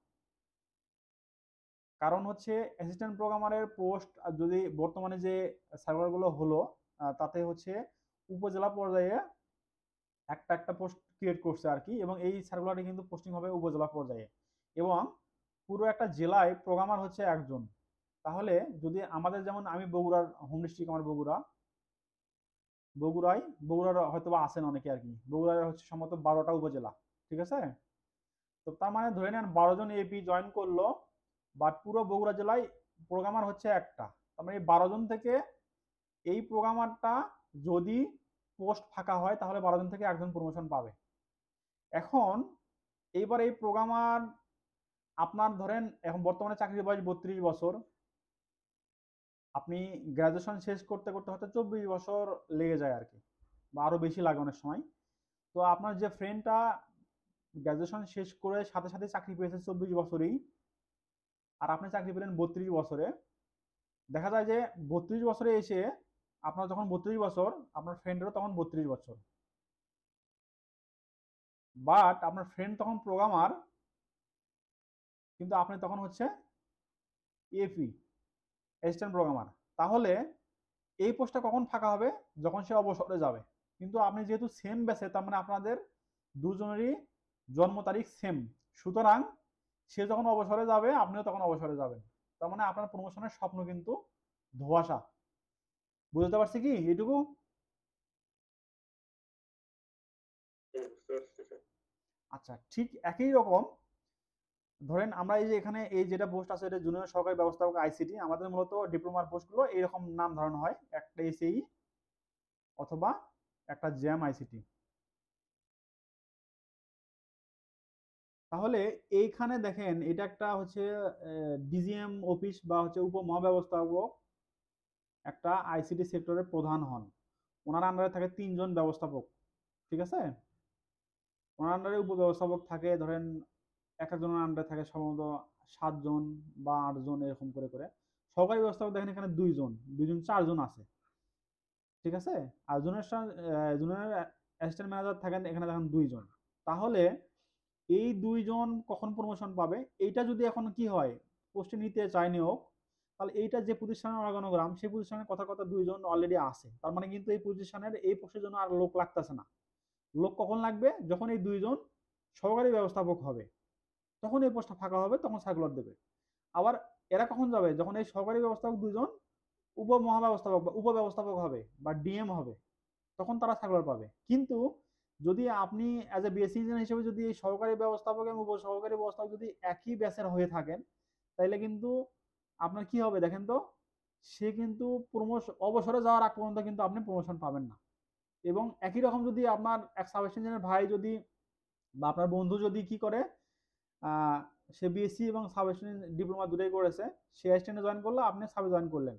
কারণ হচ্ছে অ্যাসিস্ট্যান্ট প্রোগ্রামারের পোস্ট যদি বর্তমানে যে সার্কুলারগুলো হলো, তাতে হচ্ছে উপজেলা পর্যায়ে একটা একটা পোস্ট ক্রিয়েট করছে আর কি, এবং এই সার্কুলারটি কিন্তু পোস্টিং হবে উপজেলা পর্যায়ে, এবং পুরো একটা জেলায় প্রোগ্রামার হচ্ছে একজন। তাহলে যদি আমাদের, যেমন আমি বগুড়ার হোম ডিস্ট্রিক্ট, আমার বগুড়ার হয়তো বা আছেন অনেকে আর কি, বগুড়ার হচ্ছে সম্ভবত 12টা উপজেলা। ঠিক আছে? তো তার মানে ধরে নেন 12 জন এপি জয়েন করলো, বাট পুরো বগুড়া জেলায় প্রোগ্রামার হচ্ছে একটা। তার মানে 12 জন থেকে এই প্রোগ্রামারটা যদি পোস্ট ফাঁকা হয়, তাহলে 12 জন থেকে একজন প্রমোশন পাবে। এখন এইবার এই প্রোগ্রামার আপনার ধরেন এখন বর্তমানে চাকরির বয়স 32 বছর, আপনি গ্রাজুয়েশন শেষ করতে করতে হয়তো 24 বছর লেগে যায় আর কি, বা আরো বেশি লাগে অনেক সময়। তো আপনার যে ফ্রেন্ডটা গ্রাজুয়েশন শেষ করে সাথে সাথে চাকরি পেয়েছে 24 বছরেই, আর আপনি চাকরি পেলেন 32 বছরে, দেখা যায় যে 32 বছরে এসে আপনার যখন 32 বছর, আপনার ফ্রেন্ডেরও তখন 32 বছর, বাট আপনার ফ্রেন্ড তখন প্রোগ্রামার, কিন্তু আপনি তখন হচ্ছে এপি, অ্যাসিস্ট্যান্ট প্রোগ্রামার। তাহলে এই পোস্টটা কখন ফাঁকা হবে? যখন সে অবসরে যাবে। কিন্তু আপনি যেহেতু সেম ব্যাচে, তার মানে আপনাদের দুজনেরই জন্ম তারিখ সেম, সুতরাং সে যখন অবসরে যাবে, আপনিও তখন অবসরে যাবেন। তার মানে আপনার প্রমোশনের স্বপ্ন কিন্তু ধোঁয়াশা। বুঝতে পারছি কি এইটুকু? বুঝতে পারছি স্যার। আচ্ছা, ঠিক একই রকম ধরেন আমরা এই যে এখানে এই যেটা পোস্ট আছে, এটা জুনিয়র সহকারী ব্যবস্থাপক আইসিটি, আমাদের মূলত ডিপ্লোমার পোস্টগুলো এইরকম নাম ধরানো হয়, একটা এসএই অথবা একটা জ্যাম আইসিটি। তাহলে এইখানে দেখেন এটা একটা হচ্ছে ডিজিএম অফিস বা হচ্ছে উপমহাব্যবস্থাপক একটা আইসিটি সেক্টরের প্রধান হন। ওনার আন্ডারে থাকে 3জন ব্যবস্থাপক। ঠিক আছে? ওনার আন্ডারে উপব্যবস্থাপক থাকে ধরেন এক একজনের আন্ডারে থাকে সম্ভবত 7 জন বা 8 জন, এরকম করে করে। সহকারী ব্যবস্থাপক দেখেন এখানে 2 জন 4 জন আছে। ঠিক আছে? আর জুনিয়র অ্যাসিস্ট্যান্ট ম্যানেজার থাকেন এখানে দেখেন 2 জন। তাহলে এই 2 জন কখন প্রমোশন পাবে? এইটা যদি এখন কি হয় পোস্টে নিতে চায় নিয়োগ, তাহলে এইটা যে প্রতিষ্ঠানের অর্গানোগ্রাম সেই প্রতিষ্ঠানের কথার কথা 2 জন অলরেডি আছে। তার মানে কিন্তু এই প্রতিষ্ঠানের এই পোস্টের জন্য আর লোক লাগতেছে না। লোক কখন লাগবে? যখন এই 2 জন সহকারী ব্যবস্থাপক হবে। তখন এই পোস্টটা ফাঁকা হবে, তখন সার্কুলার দেবে। আবার এরা কখন যাবে? যখন এই সহকারী ব্যবস্থাপক 2 জন উপমহাব্যবস্থাপক বা উপব্যবস্থাপক হবে বা ডিএম হবে, তখন তারা সার্কুলার পাবে। কিন্তু যদি আপনি অ্যাজ এ বিএসসি ইঞ্জিনিয়ার হিসেবে যদি সহকারী ব্যবস্থাপক এবং উপসহকারী ব্যবস্থাপক যদি একই ব্যাচের হয়ে থাকেন, তাইলে কিন্তু আপনার কি হবে দেখেন তো? সে কিন্তু অবসরে যাওয়ার আগ পর্যন্ত কিন্তু আপনি প্রমোশন পাবেন না। এবং একই রকম যদি আপনার এক সাব ইঞ্জিনিয়ার ভাই যদি বা আপনার বন্ধু যদি কি করে, আহ, সে বিএসসি এবং সাব ডিপ্লোমা দুটোই করেছে, সে অ্যাসিস্ট্যান্টে জয়েন করলো, আপনি সাবে জয়েন করলেন,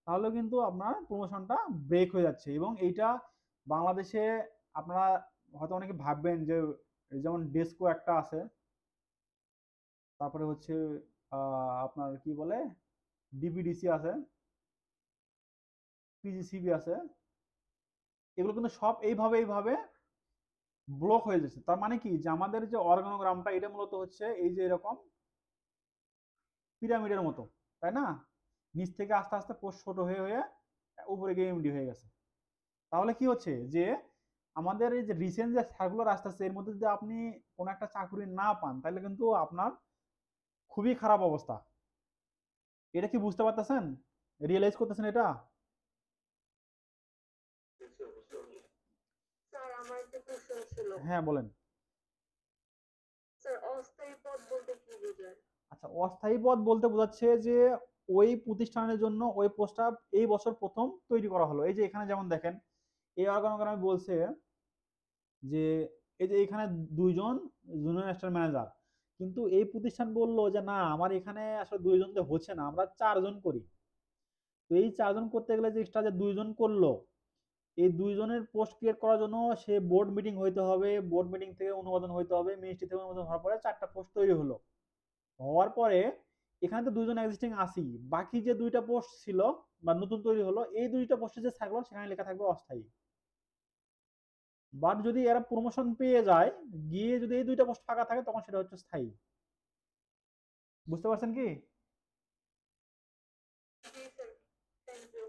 তাহলে কিন্তু আপনার প্রমোশনটা ব্রেক হয়ে যাচ্ছে। এবং এইটা বাংলাদেশে আপনারা হয়তো অনেকে ভাববেন যে যেমন ডেস্কো একটা আছে, তারপরে হচ্ছে আপনার কি বলে ডিবিডিসি আছে, পিজিসিবি আছে, এগুলো কিন্তু সব এইভাবে ব্লক হয়ে যাচ্ছে। তার মানে কি যে আমাদের যে অর্গানোগ্রামটা এটা মূলত হচ্ছে এই যে এরকম পিরামিডের মতো, তাই না? নিচ থেকে আস্তে আস্তে পোস্ট ছোট হয়ে হয়ে উপরে গিয়ে এমডি হয়ে গেছে। তাহলে কি হচ্ছে যে আমাদের এই যে রিসেন্ট যে সার্কুলার আসতেছে এর মধ্যে যদি আপনি কোনো একটা চাকরি না পান, তাহলে কিন্তু আপনার খুবই খারাপ অবস্থা। এটা কি বুঝতে পারতেছেন? রিয়েলাইজ করতেছেন এটা? স্যার আমার একটা কোশ্চেন ছিল। হ্যাঁ বলেন। স্যার অস্থায়ী পদ বলতে কি বোঝায়? আচ্ছা, অস্থায়ী পদ বলতে বোঝাচ্ছে যে ওই প্রতিষ্ঠানের জন্য ওই পোস্টটা এই বছর প্রথম তৈরি করা হলো। এই যে এখানে যেমন দেখেন এই অর্গানোগ্রামে বলছে যে এই যে এখানে 2 জন জুনিয়র অ্যাসিস্ট্যান্ট ম্যানেজার, কিন্তু এই প্রতিষ্ঠান বলল যে না আমার এখানে আসলে 2 জন দিয়ে হচ্ছে না, আমরা 4 জন করি। তো এই 4 জন করতে গেলে যে এক্সট্রা যে 2 জন করলো, এই 2 জনের পোস্ট ক্রিয়েট করার জন্য সে বোর্ড মিটিং হইতে হবে, বোর্ড মিটিং থেকে অনুমোদন হইতে হবে, মিনিস্ট্রি থেকে অনুমোদন হওয়ার পরে 4টা পোস্ট তৈরি হলো। হওয়ার পরে এখানে তো 2 জন এক্সিস্টিং আছেই, বাকি যে 2টা পোস্ট ছিল বা নতুন তৈরি হলো এই 2টা পোস্টে যে থাকলো সেখানে লেখা থাকবে অস্থায়ী। বাট যদি এরা প্রমোশন পেয়ে যায়, গিয়ে যদি এই 2টা পোস্ট ফাঁকা থাকে তখন সেটা হচ্ছে স্থায়ী। বুঝতে পারছেন কি? জি স্যার, থ্যাংক ইউ।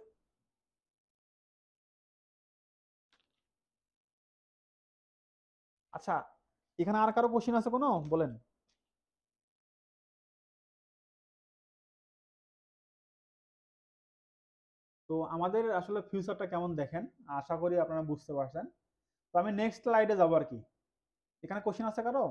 আচ্ছা, এখানে আর কারো কোশ্চেন আছে কোনো? বলেন। তো আমাদের আসলে ফিউচারটা কেমন দেখেন, আশা করি আপনারা বুঝতে পারছেন। তো আমি নেক্সট স্লাইডে যাবো আর কি। এখানে কোশ্চেন আছে কারো?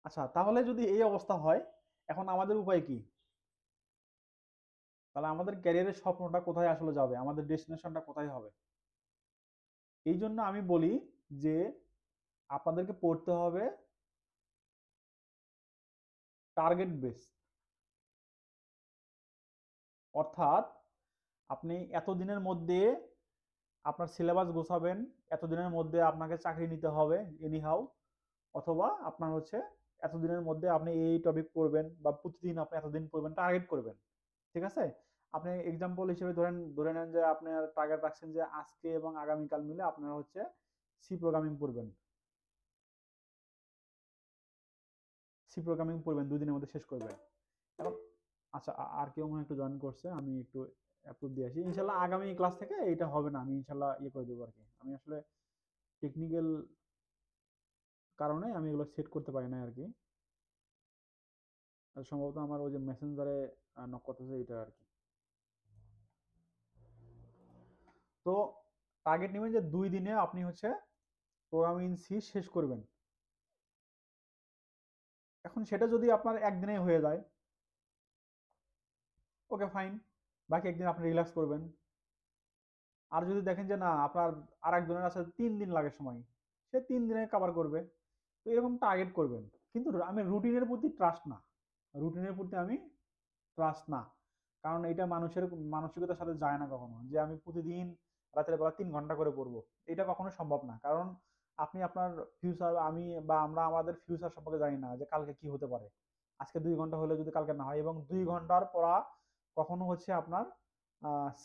আচ্ছা, তাহলে যদি এই অবস্থা হয়, এখন আমাদের উপায় কি? তাহলে আমাদের ক্যারিয়ারের স্বপ্নটা কোথায় আসলে যাবে, আমাদের ডেস্টিনেশনটা কোথায় হবে? এই জন্য আমি বলি যে আপনাদেরকে পড়তে হবে টার্গেট বেস। অর্থাৎ আপনি এতদিনের মধ্যে আপনার সিলেবাস গোছাবেন, এতদিনের মধ্যে আপনাকে চাকরি নিতে হবে এনিহাউ, অথবা আপনার হচ্ছে এতদিনের মধ্যে আপনি এই টপিক পড়বেন বা প্রতিদিন আপনি এতদিন পড়বেন, টার্গেট করবেন। ঠিক আছে? আপনি এক্সাম্পল হিসেবে ধরে নেন যে আপনার টার্গেট রাখছেন যে আজকে এবং আগামীকাল মিলে আপনারা হচ্ছে সি প্রোগ্রামিং পড়বেন 2 দিনের মধ্যে শেষ করবেন। এখন আচ্ছা, আর কেউ মনে হয় একটু জয়েন করছে, আমি একটু অ্যাপ্রুভ দিয়ে আসি। ইনশাল্লাহ আগামী ক্লাস থেকে এটা হবে না, আমি ইনশাল্লাহ ইয়ে করে দেবো আর কি। আমি আসলে টেকনিক্যাল কারণে আমি এগুলো সেট করতে পারি না আর কি। আর সম্ভবত আমার ওই যে মেসেঞ্জারে নক করতেছে এটা আর কি। তো টার্গেট নেবেন যে 2 দিনে আপনি হচ্ছে প্রোগ্রামিং সি শেষ করবেন। এখন সেটা যদি আপনার একদিনে হয়ে যায়, ওকে ফাইন, বাকি একদিন আপনি রিল্যাক্স করবেন। আর যদি দেখেন যে না আপনার আর একজনের আছে 3 দিন লাগে সময়, সে 3 দিনে কভার করবে। তো এরকম টার্গেট করবেন। কিন্তু আমি রুটিনের প্রতি ট্রাস্ট না, রুটিনের প্রতি আমি ট্রাস্ট না। কারণ এটা মানুষের মানসিকতার সাথে যায় না কখনো, যে আমি প্রতিদিন রাতের বেলা 3 ঘন্টা করে পড়বো। এটা কখনো সম্ভব না। কারণ আপনি আপনার ফিউচার, আমি বা আমরা আমাদের ফিউচার সম্পর্কে জানি না যে কালকে কি হতে পারে। আজকে 2 ঘন্টা হলে যদি কালকে না হয়, এবং 2 ঘন্টার পড়া কখনো হচ্ছে আপনার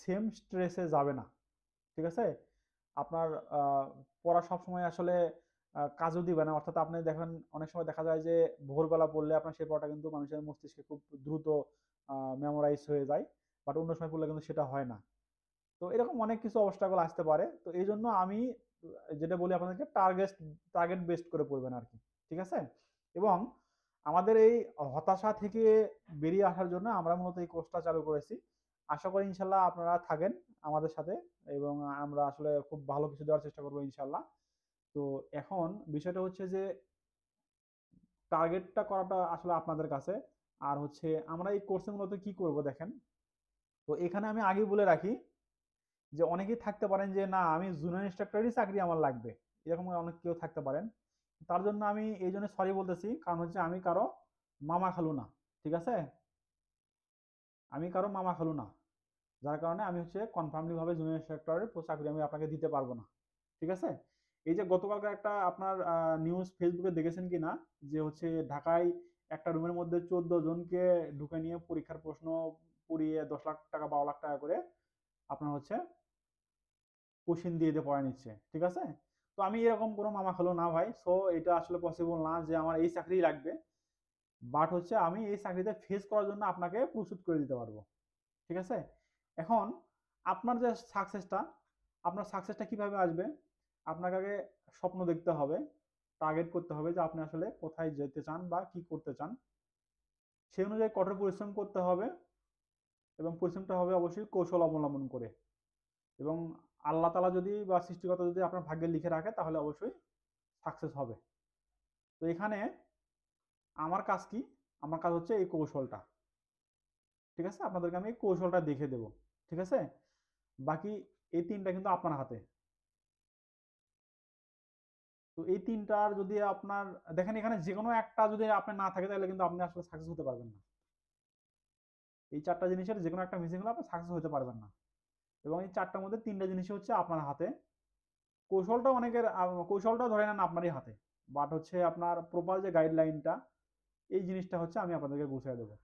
সেম স্ট্রেসে যাবে না। ঠিক আছে? আপনার পড়া সবসময় আসলে কাজও দিবে না। অর্থাৎ আপনি দেখেন অনেক সময় দেখা যায় যে ভোরবেলা পড়লে আপনার সেই পড়াটা কিন্তু মানুষের মস্তিষ্কে খুব দ্রুত মেমোরাইজ হয়ে যায়। বাট অন্য সময় পড়লে কিন্তু সেটা হয় না। তো এরকম অনেক কিছু অবস্ট্রাগল আসতে পারে। তো এইজন্য আমি যেটা বলি আপনাদেরকে, টার্গেট বেসড করে পড়বেন আরকি। ঠিক আছে? এবং আমাদের এই হতাশা থেকে বেরিয়ে আসার জন্য আমরা মূলত এই কোর্সটা চালু করেছি। আশা করি ইনশাআল্লাহ আপনারা থাকেন আমাদের সাথে, এবং আমরা আসলে খুব ভালো কিছু দেওয়ার চেষ্টা করব ইনশাআল্লাহ। তো এখন বিষয়টা হচ্ছে যে টার্গেটটা করাটা আসলে আপনাদের কাছে। আর হচ্ছে আমরা এই কোর্সে মূলত কি করব দেখেন। তো এখানে আমি আগেই বলে রাখি যে অনেকেই থাকতে পারেন যে না, আমি জুনিয়র ইন্সট্রাক্টরই চাকরি আমার লাগবে, এরকম অনেক কেউ থাকতে পারেন। তার জন্য আমি এই জন্য সরি বলতেছি, কারণ হচ্ছে আমি কারো মামা খালু না। ঠিক আছে? আমি কারো মামা খালু না, যার কারণে আমি হচ্ছে কনফার্মলি ভাবে জুনিয়র ইন্সট্রাক্টরের চাকরি আমি আপনাকে দিতে পারবো না। ঠিক আছে? এই যে গতকালকে একটা আপনার নিউজ ফেসবুকে দেখেছেন কিনা, যে হচ্ছে ঢাকায় একটা রুমের মধ্যে 14 জনকে ঢুকে নিয়ে পরীক্ষার প্রশ্ন পুড়িয়ে 10 লাখ টাকা 12 লাখ টাকা করে আপনার হচ্ছে কোশ্চেন দিয়ে দিয়ে পড়ায় নিচ্ছে। ঠিক আছে? তো আমি এরকম কোনো মামা খালু না ভাই। সো এটা আসলে পসিবল না যে আমার এই চাকরিই লাগবে। বাট হচ্ছে আমি এই চাকরিতে ফেস করার জন্য আপনাকে প্রস্তুত করে দিতে পারবো। ঠিক আছে? এখন আপনার যে সাকসেসটা, আপনার সাকসেসটা কিভাবে আসবে? আপনাকে আগে স্বপ্ন দেখতে হবে, টার্গেট করতে হবে যে আপনি আসলে কোথায় যেতে চান বা কি করতে চান। সেই অনুযায়ী কঠোর পরিশ্রম করতে হবে, এবং পরিশ্রমটা হবে অবশ্যই কৌশল অবলম্বন করে। এবং আল্লাহ তাআলা যদি বা সৃষ্টিকর্তা যদি আপনার ভাগ্যে লিখে রাখে তাহলে অবশ্যই সাকসেস হবে। তো এখানে আমার কাজ কি? আমার কাজ হচ্ছে এই কৌশলটা। ঠিক আছে? আপনাদেরকে আমি এই কৌশলটা দেখিয়ে দেব। ঠিক আছে? বাকি এই ৩টা কিন্তু আপনার হাতে। তো এই ৩টার যদি আপনার দেখেন, এখানে যেকোনো একটা যদি আপনার না থাকে তাহলে কিন্তু আপনি আসলে সাকসেস হতে পারবেন না। এই ৪টা জিনিসের যেকোনো একটা মিসিং হলে আপনি সাকসেস হতে পারবেন না। এবং এই ৪টার মধ্যে ৩টা জিনিসই হচ্ছে আপনার হাতে। কৌশলটা অনেকের কৌশলটা ধরে নেন আপনারই হাতে। বাট হচ্ছে আপনার প্রপার যে গাইডলাইনটা, এই জিনিসটা হচ্ছে আমি আপনাদেরকে গুছিয়ে দেবো।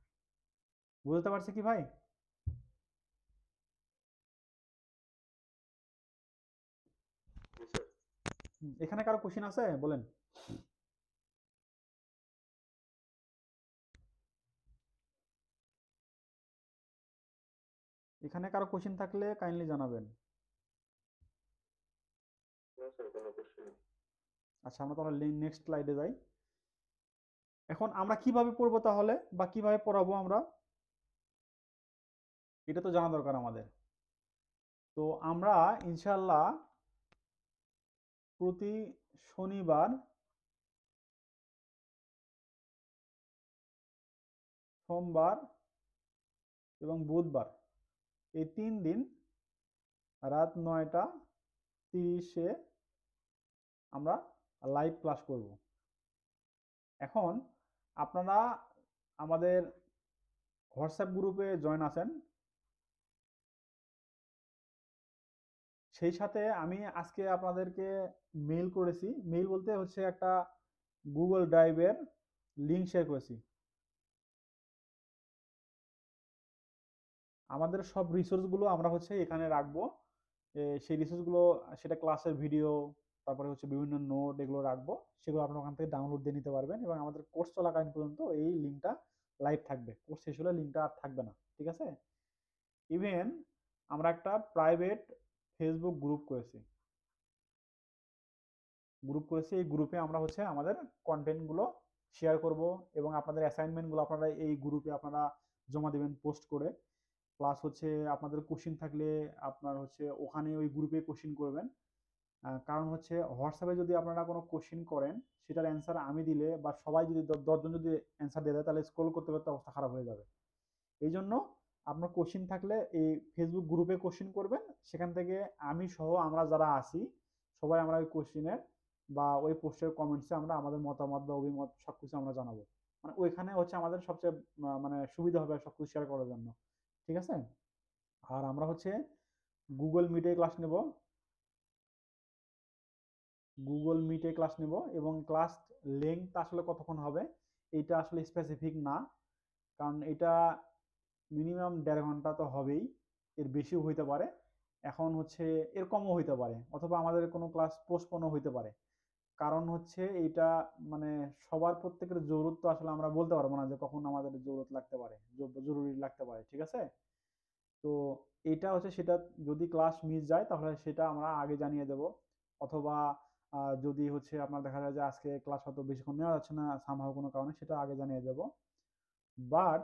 বুঝতে পারছি কি ভাই? জি স্যার। এখানে কারো কোশ্চেন আছে? বলেন। এখানে কারো কোশ্চেন থাকলে কাইন্ডলি জানাবেন। না স্যার, কোনো কোশ্চেন নেই। আচ্ছা, আমরা তাহলে নেক্সট স্লাইডে যাই। এখন আমরা কিভাবে পড়বো তাহলে, বা কিভাবে পড়াবো আমরা, এটা তো জানা দরকার আমাদের। তো আমরা ইনশাল্লাহ প্রতি শনিবার, সোমবার এবং বুধবার, এই 3 দিন রাত 9টা 30-এ আমরা লাইভ ক্লাস করব। এখন আপনারা আমাদের হোয়াটসঅ্যাপ গ্রুপে জয়েন আছেন। সেই সাথে আমি আজকে আপনাদেরকে মেইল করেছি। মেইল বলতে হচ্ছে একটা গুগল ড্রাইভের লিঙ্ক শেয়ার করেছি। আমাদের সব রিসোর্সগুলো আমরা হচ্ছে এখানে রাখবো। সেই রিসোর্সগুলো, সেটা ক্লাসের ভিডিও, তারপরে হচ্ছে বিভিন্ন নোট, এগুলো রাখবো। সেগুলো আপনারা ওখান থেকে ডাউনলোড দিয়ে নিতে পারবেন, এবং আমাদের কোর্স চলাকালীন পর্যন্ত এই লিঙ্কটা লাইভ থাকবে। কোর্স শেষ হলে লিঙ্কটা আর থাকবে না। ঠিক আছে? ইভেন আমরা একটা প্রাইভেট ফেসবুক গ্রুপ করেছি। এই গ্রুপে আমরা হচ্ছে আমাদের কন্টেন্টগুলো শেয়ার করব, এবং আপনাদের অ্যাসাইনমেন্টগুলো আপনারা এই গ্রুপে আপনারা জমা দেবেন পোস্ট করে। প্লাস হচ্ছে আপনাদের কোশ্চিন থাকলে আপনার হচ্ছে ওখানে ওই গ্রুপে কোশ্চিন করবেন। কারণ হচ্ছে হোয়াটসঅ্যাপে যদি আপনারা কোনো কোশ্চিন করেন, সেটার অ্যান্সার আমি দিলে বা সবাই যদি 10 জন যদি অ্যান্সার দিয়ে দেয়, তাহলে স্ক্রল করতে করতে অবস্থা খারাপ হয়ে যাবে। এই জন্য আপনার কোশ্চিন থাকলে এই ফেসবুক গ্রুপে কোশ্চিন করবেন। সেখান থেকে আমি সহ আমরা যারা আছি সবাই আমরা ওই কোশ্চিনের বা ওই পোস্টের কমেন্টসে আমরা আমাদের মতামত বা অভিমত সবকিছু আমরা জানাবো। মানে ওইখানে হচ্ছে আমাদের সবচেয়ে মানে সুবিধা হবে সবকিছু শেয়ার করার জন্য। ঠিক আছে? আর আমরা হচ্ছে গুগল মিটে ক্লাস নেব। গুগল মিটে ক্লাস নেব, এবং ক্লাস লেংথ আসলে কতক্ষণ হবে এটা আসলে স্পেসিফিক না, কারণ এটা মিনিমাম 1.5 ঘন্টা তো হবেই, এর বেশিও হইতে পারে, এখন হচ্ছে এর কমও হইতে পারে, অথবা আমাদের কোনো ক্লাস পোস্টপোনও হইতে পারে। কারণ হচ্ছে এইটা মানে সবার প্রত্যেকের জরুরত তো আসলে আমরা বলতে পারবো না যে কখন আমাদের জরুরত লাগতে পারে, জরুরি লাগতে পারে, ঠিক আছে? তো এটা হচ্ছে সেটা, যদি ক্লাস মিস যায় তাহলে সেটা আমরা আগে জানিয়ে দেব, অথবা যদি হচ্ছে আপনার দেখা যায় যে আজকে ক্লাস হয়তো বেশিক্ষণ নেওয়া যাচ্ছে না সামহাও কোনো কারণে, সেটা আগে জানিয়ে দেব। বাট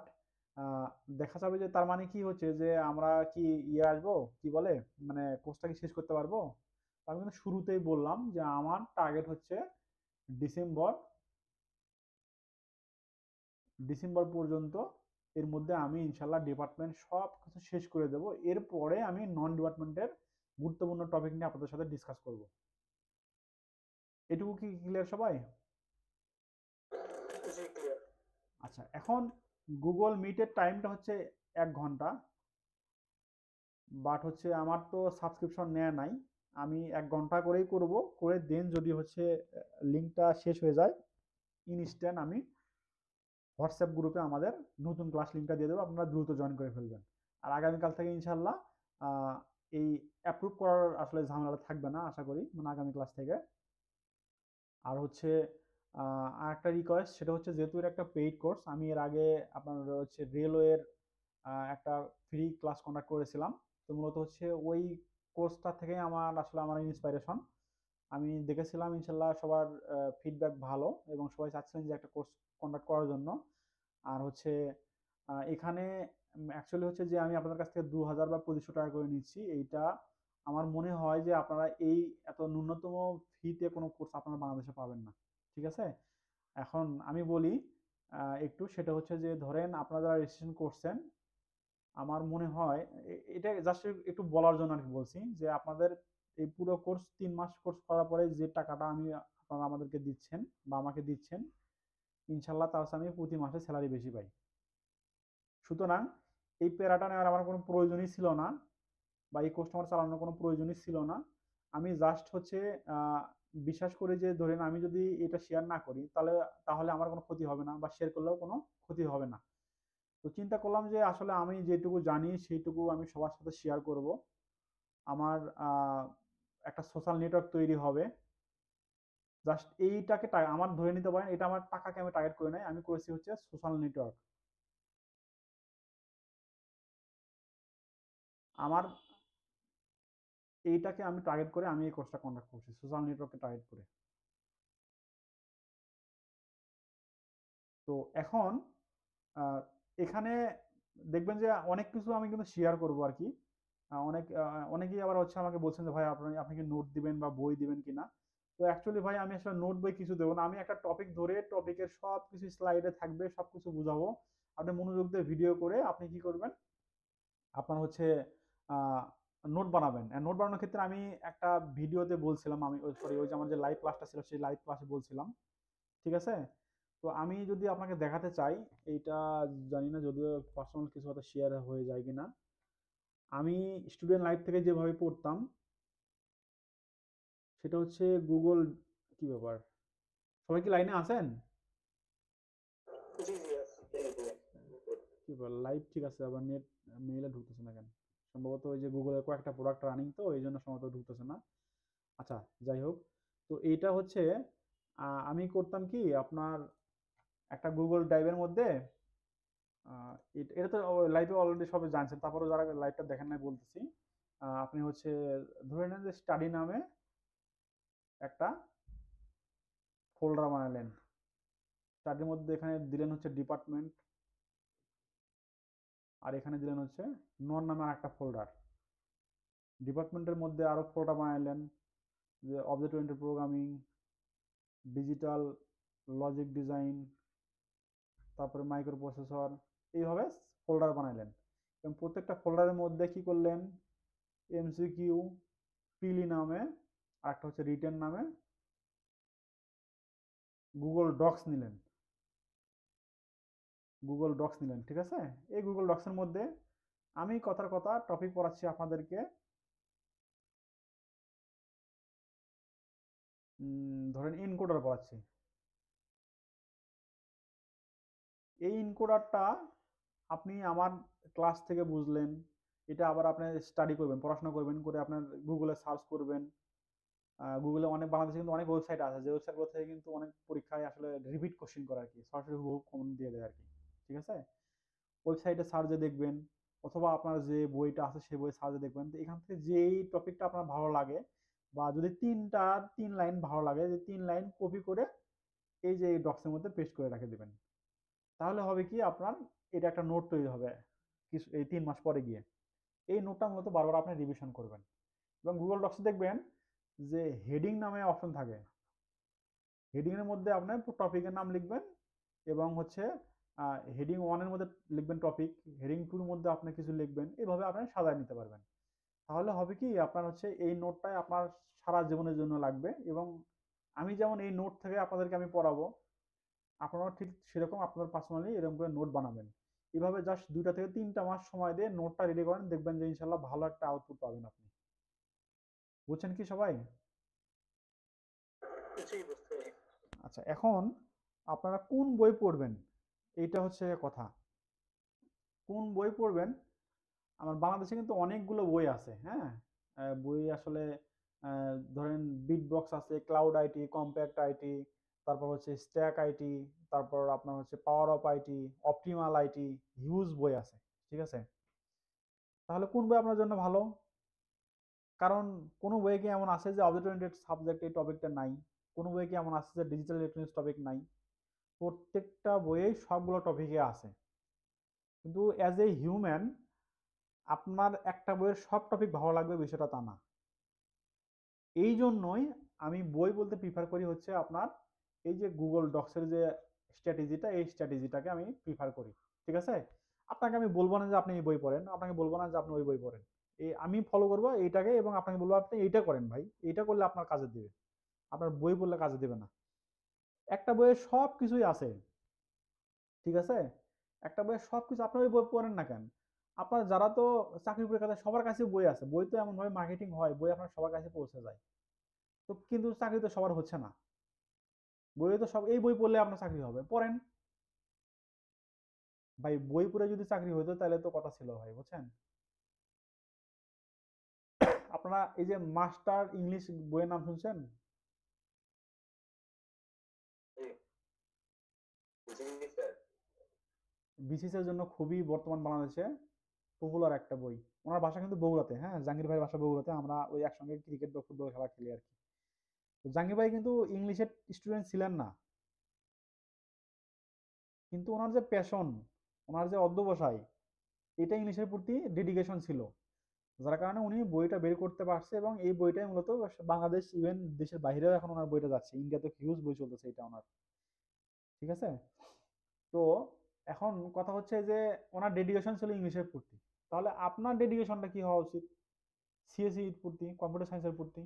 দেখা যাবে যে তার মানে কি হচ্ছে যে আমরা কি আসবো, কি বলে, মানে কোর্সটা কি শেষ করতে পারবো? তো আমি কিন্তু শুরুতেই বললাম যে আমার টার্গেট হচ্ছে ডিসেম্বর ডিসেম্বর পর্যন্ত, এর মধ্যে আমি ইনশাল্লাহ ডিপার্টমেন্ট সব কিছু শেষ করে দেবো, এরপরে আমি নন ডিপার্টমেন্টের গুরুত্বপূর্ণ টপিক নিয়ে আপনাদের সাথে ডিসকাস করব। এটুকু কি ক্লিয়ার সবাই? জি ক্লিয়ার। আচ্ছা, এখন গুগল মিটের টাইমটা হচ্ছে 1 ঘন্টা, বাট হচ্ছে আমার তো সাবস্ক্রিপশন নেওয়া নাই, আমি 1 ঘন্টা করেই করব, করে দেন যদি হচ্ছে লিঙ্কটা শেষ হয়ে যায় ইনস্ট্যান্ট আমি হোয়াটসঅ্যাপ গ্রুপে আমাদের নতুন ক্লাস লিঙ্কটা দিয়ে দেবো, আপনারা দ্রুত জয়েন করে ফেলবেন। আর আগামীকাল থেকে ইনশাল্লাহ এই অ্যাপ্রুভ করার আসলে ঝামেলাটা থাকবে না আশা করি, মানে আগামী ক্লাস থেকে। আর হচ্ছে আর একটা রিকোয়েস্ট, সেটা হচ্ছে যেহেতু এটা একটা পেইড কোর্স, আমি এর আগে আপনার হচ্ছে রেলওয়ের একটা ফ্রি ক্লাস কন্ডাক্ট করেছিলাম, তো মূলত হচ্ছে ওই কোর্সটা থেকে আমার ইন্সপাইরেশন, আমি দেখেছিলাম ইনশাল্লাহ সবার ফিডব্যাক ভালো, এবং সবাই চাচ্ছিলেন যে একটা কোর্স কন্ডাক্ট করার জন্য। আর হচ্ছে এখানে অ্যাকচুয়ালি হচ্ছে যে আমি আপনাদের কাছ থেকে 2000 বা 2500 টাকা করে নিচ্ছি, এইটা আমার মনে হয় যে আপনারা এই এত ন্যূনতম ফিতে কোনো কোর্স আপনারা বাংলাদেশে পাবেন না, ঠিক আছে? এখন আমি বলি একটু, সেটা হচ্ছে যে ধরেন আপনারা যারা রেজিস্ট্রেশন করছেন, আমার মনে হয় এটা জাস্ট একটু বলার জন্য আর কি বলছি, যে আপনাদের এই পুরো কোর্স 3 মাস কোর্স করার পরে যে টাকাটা আপনারা আমাদেরকে দিচ্ছেন বা আমাকে দিচ্ছেন, ইনশাল্লাহ তার চেয়ে আমি প্রতি মাসে স্যালারি বেশি পাই। সুতরাং এই প্যারাটা নেওয়ার আমার কোনো প্রয়োজনই ছিল না, বা এই কোর্সটা আমার চালানোর কোনো প্রয়োজনই ছিল না। আমি জাস্ট হচ্ছে বিশ্বাস করি যে ধরেন আমি যদি এটা শেয়ার না করি তাহলে আমার কোনো ক্ষতি হবে না, বা শেয়ার করলেও কোনো ক্ষতি হবে না। তো চিন্তা করলাম যে আসলে আমি যেটুকু জানি সেইটুকু আমি সবার সাথে শেয়ার করব। আমার একটা সোশ্যাল নেটওয়ার্ক তৈরি হবে। জাস্ট এইটাকে আমার ধরে নিতে পারেন, এটা আমার টাকাকে আমি টার্গেট করে নাই, আমি করেছি হচ্ছে সোশ্যাল নেটওয়ার্ক। আমার এইটাকে আমি টার্গেট করে আমি এই কোর্সটা কন্ডাক্ট করছি, সোশ্যাল নেটওয়ার্ককে টার্গেট করে। তো এখন এখানে দেখবেন যে অনেক কিছু আমি কিন্তু শেয়ার করব আর কি। অনেকেই আবার হচ্ছে আমাকে বলছেন যে ভাই আপনি কি নোট দিবেন বা বই দিবেন কিনা? তো অ্যাকচুয়ালি ভাই আমি আসলে নোট বই কিছু দেবো না, আমি একটা টপিক ধরে টপিকের সব কিছু স্লাইডে থাকবে, সব কিছু বুঝাবো, আপনি মনোযোগ দিয়ে ভিডিও করে আপনি কি করবেন, আপনার হচ্ছে নোট বানাবেন। নোট বানানোর ক্ষেত্রে আমি একটা ভিডিওতে বলছিলাম, আমি সরি ওই যে আমার যে লাইভ ক্লাসটা ছিল সেই লাইভ ক্লাসে বলছিলাম, ঠিক আছে? তো আমি যদি আপনাকে দেখাতে চাই, এইটা জানি না যদিও পার্সোনাল কিছু হয়তো শেয়ার হয়ে যায় কিনা, আমি স্টুডেন্ট লাইফ থেকে যেভাবে পড়তাম সেটা হচ্ছে গুগল, কি ব্যাপার, সবাই কি লাইনে আছেন? জি জি আছে। কি ব্যাপার, লাইভ ঠিক আছে, আবার নেট মেইলে ঢুকতেছে না কেন? সম্ভবত ওই যে গুগলের কয়েকটা প্রোডাক্ট রানিং, তো এই জন্য সম্ভবত ঢুকতেছে না। আচ্ছা, যাই হোক, তো এইটা হচ্ছে আমি করতাম কি আপনার একটা গুগল ড্রাইভের মধ্যে, এটা তো লাইভে অলরেডি সবাই জানছেন, তারপরে যারা লাইভটা দেখেন নাই বলতেছি, আপনি হচ্ছে ধরে নেন যে স্টাডি নামে একটা ফোল্ডার বানালেন, স্টাডির মধ্যে এখানে দিলেন হচ্ছে ডিপার্টমেন্ট, আর এখানে দিলেন হচ্ছে নন নামে একটা ফোল্ডার, ডিপার্টমেন্টের মধ্যে আরো ফোল্ডার বানালেন যে object oriented programming, digital logic design, তারপরে মাইক্রো প্রসেসর, এইভাবে ফোল্ডার বানাইলেন, এবং প্রত্যেকটা ফোল্ডারের মধ্যে কি করলেন, এমসিকিউ, পিলি নামে আর একটা হচ্ছে রিটেন নামে গুগল ডক্স নিলেন, ঠিক আছে? এই গুগল ডক্সের মধ্যে আমি কথার কথা টপিক পড়াচ্ছি আপনাদেরকে, ধরেন এনকোডার পড়াচ্ছি। এই এনকোডারটা আপনি আমার ক্লাস থেকে বুঝলেন, এটা আবার আপনি স্টাডি করবেন, পড়াশোনা করবেন, করে আপনার গুগলে সার্চ করবেন। গুগলে অনেক, বাংলাদেশে কিন্তু অনেক ওয়েবসাইট আছে, যে ওয়েবসাইটগুলো থেকে কিন্তু অনেক পরীক্ষায় আসলে রিপিট কোশ্চেন করে আর কি, সরাসরি হুবহু কমন দিয়ে দেয় আর কি। ঠিক আছে? ওয়েবসাইটে সার্চে দেখবেন, অথবা আপনার যে বইটা আছে সেই বই সার্চে দেখবেন। তো এখান থেকে যেই টপিকটা আপনার ভালো লাগে, বা যদি ৩ লাইন ভালো লাগে, যে ৩ লাইন কপি করে এই যে এই ডক্সের মধ্যে পেস্ট করে রেখে দিবেন। তাহলে হবে কি, আপনার এটা একটা নোট তৈরি হবে কিছু এই ৩ মাস পরে গিয়ে। এই নোটটা মূলত বারবার আপনি রিভিশন করবেন। এবং গুগল ডক্সে দেখবেন যে হেডিং নামে অপশন থাকে। হেডিং এর মধ্যে আপনার টপিকের নাম লিখবেন, এবং হচ্ছে হেডিং 1 এর মধ্যে লিখবেন টপিক, হেডিং 2 এর মধ্যে আপনি কিছু লিখবেন। এভাবে আপনি সাজায় নিতে পারবেন। তাহলে হবে কি, আপনার হচ্ছে এই নোটটাই আপনার সারা জীবনের জন্য লাগবে। এবং আমি যেমন এই নোট থেকে আপনাদেরকে আমি পড়াবো, আপনারাও ঠিক সেরকম আপনার পার্সোনালি এরকম করে নোট বানাবেন। এভাবে জাস্ট 2 থেকে 3 মাস সময় দিয়ে নোটটা রেডি করেন, দেখবেন যে ইনশাল্লাহ ভালো একটা আউটপুট পাবেন আপনি। বুঝছেন কি সবাই? জি, বুঝতে পেরেছি। আচ্ছা, এখন আপনারা কোন বই পড়বেন, এইটা হচ্ছে কথা। কোন বই পড়বেন? আমার বাংলাদেশে কিন্তু অনেকগুলো বই আছে, হ্যাঁ। বই আসলে ধরেন বিটবক্স আছে, ক্লাউড আইটি, কম্প্যাক্ট আইটি, তারপর হচ্ছে স্ট্যাক আইটি, তারপর আপনার হচ্ছে power of IT, optimal IT, huge বই আছে। ঠিক আছে? তাহলে কোন বই আপনার জন্য ভালো? কারণ কোনো বইয়ে কি এমন আছে যে অবজেক্ট ওরিয়েন্টেড সাবজেক্ট এই টপিকটা নাই? কোনো বইয়ে কি এমন আছে যে ডিজিটাল ইলেকট্রনিক্স টপিক নাই? প্রত্যেকটা বইয়েই সবগুলো টপিকই আছে। কিন্তু অ্যাজ এ হিউম্যান, আপনার একটা বইয়ের সব টপিক ভালো লাগবে বিষয়টা তা না। এই জন্যই আমি বই বলতে প্রিফার করি হচ্ছে আপনার এই যে গুগল ডক্সের যে স্ট্র্যাটেজিটা, এই স্ট্র্যাটেজিটাকে আমি প্রিফার করি। ঠিক আছে? আপনাকে আমি বলবো না যে আপনি এই বই পড়েন, আপনাকে বলবো না যে আপনি ওই বই পড়েন। এই আমি ফলো করবো এইটাকে, এবং আপনাকে বলবো আপনি এইটা করেন ভাই, এইটা করলে আপনার কাজে দিবে। আপনার বই পড়লে কাজে দেবে না। একটা বইয়ে সব কিছুই আছে। ঠিক আছে? একটা বইয়ে সব কিছু, আপনার ওই বই পড়েন না কেন? আপনার যারা তো চাকরি পরীক্ষা দেয়, সবার কাছে বই আছে, বই তো এমন ভাবে মার্কেটিং হয়, বই আপনার সবার কাছে পৌঁছে যায়। তো কিন্তু চাকরি তো সবার হচ্ছে না। বইয়ে তো সব, এই বই পড়লে আপনার চাকরি হবে, পড়েন ভাই। বই পড়ে যদি চাকরি হতো তাহলে তো কথা ছিল ভাই, বুঝছেন? আপনারা এই যে মাস্টার ইংলিশ বইয়ের নাম শুনছেন? জি জি স্যার। বিসিএস এর জন্য খুবই বর্তমান বাংলাদেশে পপুলার একটা বই। ওনার বাসা কিন্তু বগুড়াতে, হ্যাঁ, জাহাঙ্গীর ভাইয়ের বাসা বগুড়াতে। আমরা ওই একসঙ্গে ক্রিকেট বা ফুটবল খেলা খেলি আর কি। তো জাহাঙ্গীর ভাই কিন্তু ইংলিশের স্টুডেন্ট ছিলেন না, কিন্তু ওনার যে প্যাশন, ওনার যে অধ্যবসায়, এটা ইংলিশের প্রতি ডেডিকেশন ছিল, যার কারণে উনি বইটা বের করতে পারছে। এবং এই বইটাই মূলত বাংলাদেশ, ইভেন দেশের বাইরেও এখন ওনার বইটা যাচ্ছে, ইন্ডিয়াতে হিউজ বই চলতেছে এটা ওনার। ঠিক আছে? তো এখন কথা হচ্ছে যে ওনার ডেডিকেশন ছিল ইংলিশের প্রতি। তাহলে আপনার ডেডিকেশনটা কি হওয়া উচিত? সিএসসি প্রতি, কম্পিউটার সায়েন্সের প্রতি।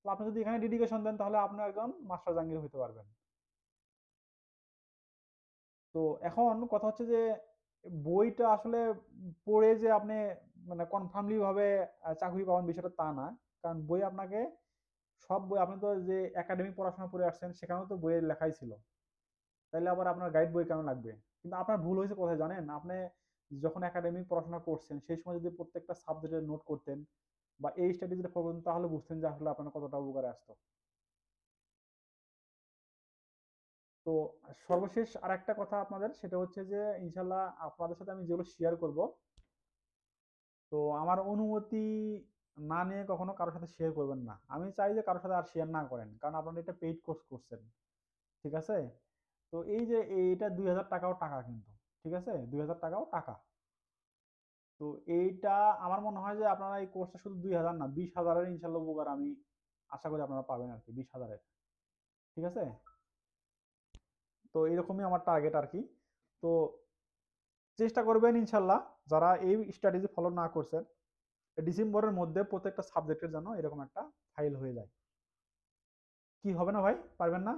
তো আপনি যদি এখানে ডেডিকেশন দেন, তাহলে আপনি একজন মাস্টার জাহাঙ্গীর হতে পারবেন। তো এখন কথা হচ্ছে যে বইটা আসলে পড়ে যে আপনি মানে কনফার্মলি ভাবে চাকরি পাবেন বিষয়টা তা না। কারণ বই আপনাকে, সব বই, আপনি তো যে একাডেমিক পড়াশোনা করে আসছেন সেখানেও তো বইয়ের লেখাই ছিল, তাইলে আবার আপনার গাইড বই কেন লাগবে? কিন্তু আপনার ভুল হয়েছে কোথায় জানেন? আপনি যখন একাডেমিক পড়াশোনা করছেন সেই সময় যদি প্রত্যেকটা সাবজেক্টের নোট করতেন, বা এই স্ট্র্যাটেজিটা ফলো করতেন, তাহলে বুঝতেন যে আসলে আপনার কতটা উপকারে আসতো। তো সর্বশেষ আরেকটা কথা আপনাদের, সেটা হচ্ছে যে ইনশাল্লাহ আপনাদের সাথে আমি যেগুলো শেয়ার করব, তো আমার অনুমতি না নিয়ে কখনো কারোর সাথে শেয়ার করবেন না। আমি চাই যে কারোর সাথে আর শেয়ার না করেন, কারণ আপনারা এটা পেইড কোর্স করছেন। ঠিক আছে? তো এই যে এইটা ২,০০০ টাকাও টাকা কিন্তু। ঠিক আছে? ২,০০০ টাকাও টাকা। তো এইটা আমার মনে হয় যে আপনারা এই কোর্সটা শুধু ২,০০০ না, ২০,০০০-এর ইনশাল্লাহ উপকার আমি আশা করি আপনারা পাবেন আর কি, ২০,০০০-এর। ঠিক আছে? তো এরকমই আমার টার্গেট আর কি। তো চেষ্টা করবেন ইনশাল্লাহ, যারা এই স্ট্র্যাটেজি ফলো না করছেন, ডিসেম্বরের মধ্যে প্রত্যেকটা সাবজেক্টের জন্য এরকম একটা ফাইল হয়ে যায়। কি হবে না ভাই? পারবেন না?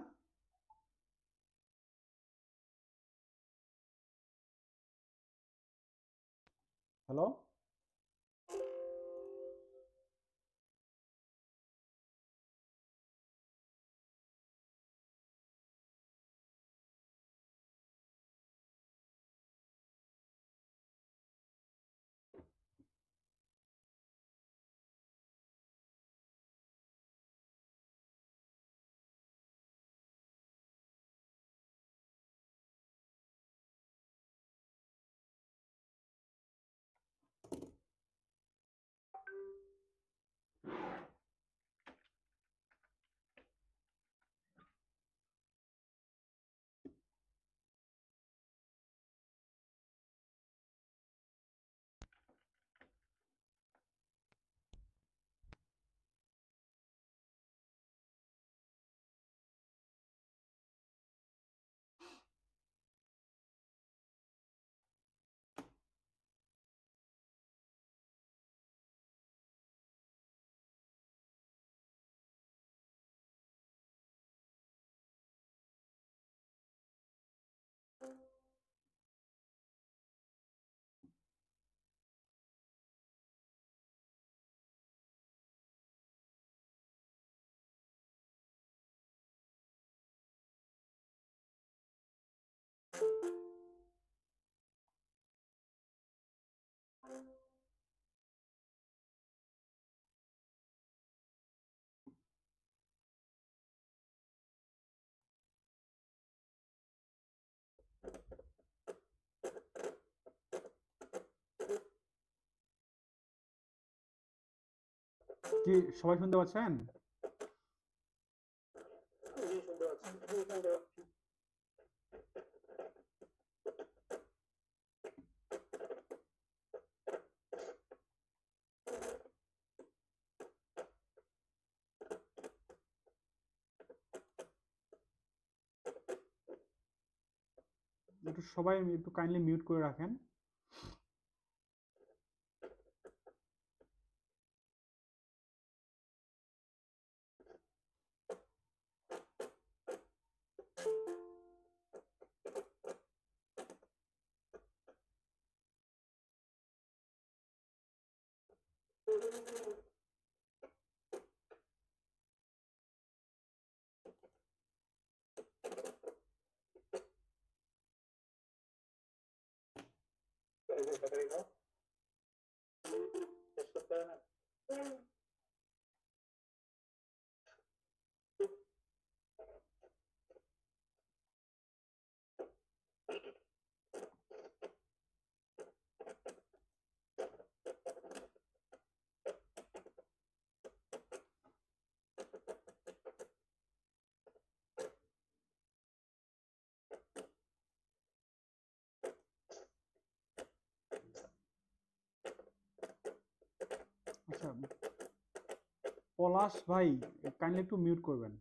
হ্যালো? কি সবাই শুনতে পাচ্ছেন? জি, শুনতে পাচ্ছি। জি, শুনতে পাচ্ছি। একটু সবাই একটু কাইন্ডলি মিউট করে রাখেন। এই যে ব্যাটারি দাও, শেষ করতে হবে না? আচ্ছা, পলাশ ভাই কাইন্ডলি একটু মিউট করবেন।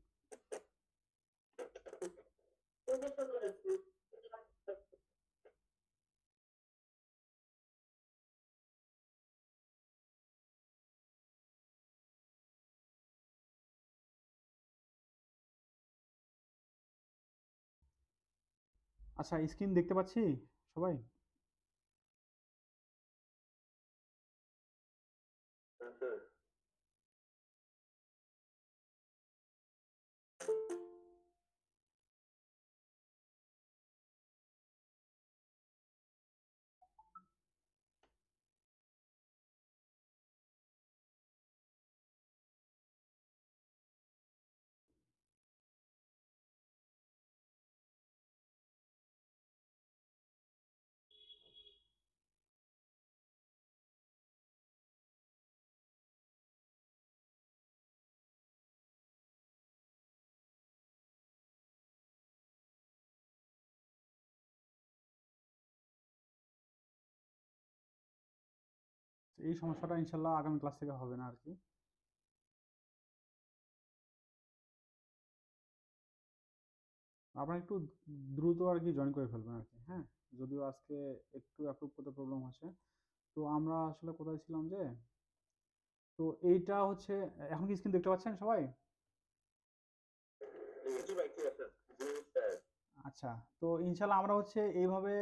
আচ্ছা, স্ক্রিন দেখতে পাচ্ছি সবাই? হ্যাঁ, স্যার। এই সমস্যাটা ইনশাল্লাহ আগামী ক্লাস থেকে হবে না আর কি। আপনারা একটু দ্রুত আর কি জয়েন করে ফেলবেন আর কি, হ্যাঁ? যদিও আজকে একটু অ্যাপ্রুভ করতে প্রবলেম হচ্ছে। তো আমরা আসলে কোথায় ছিলাম যে, তো এইটা হচ্ছে, এখন কি স্ক্রিন দেখতে পাচ্ছেন সবাই? জি ভাই, ঠিক আছে। জি স্যার। আচ্ছা, তো ইনশাল্লাহ আমরা হচ্ছে এইভাবে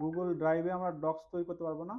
গুগল ড্রাইভে আমরা ডক্স তৈরি করতে পারবো না?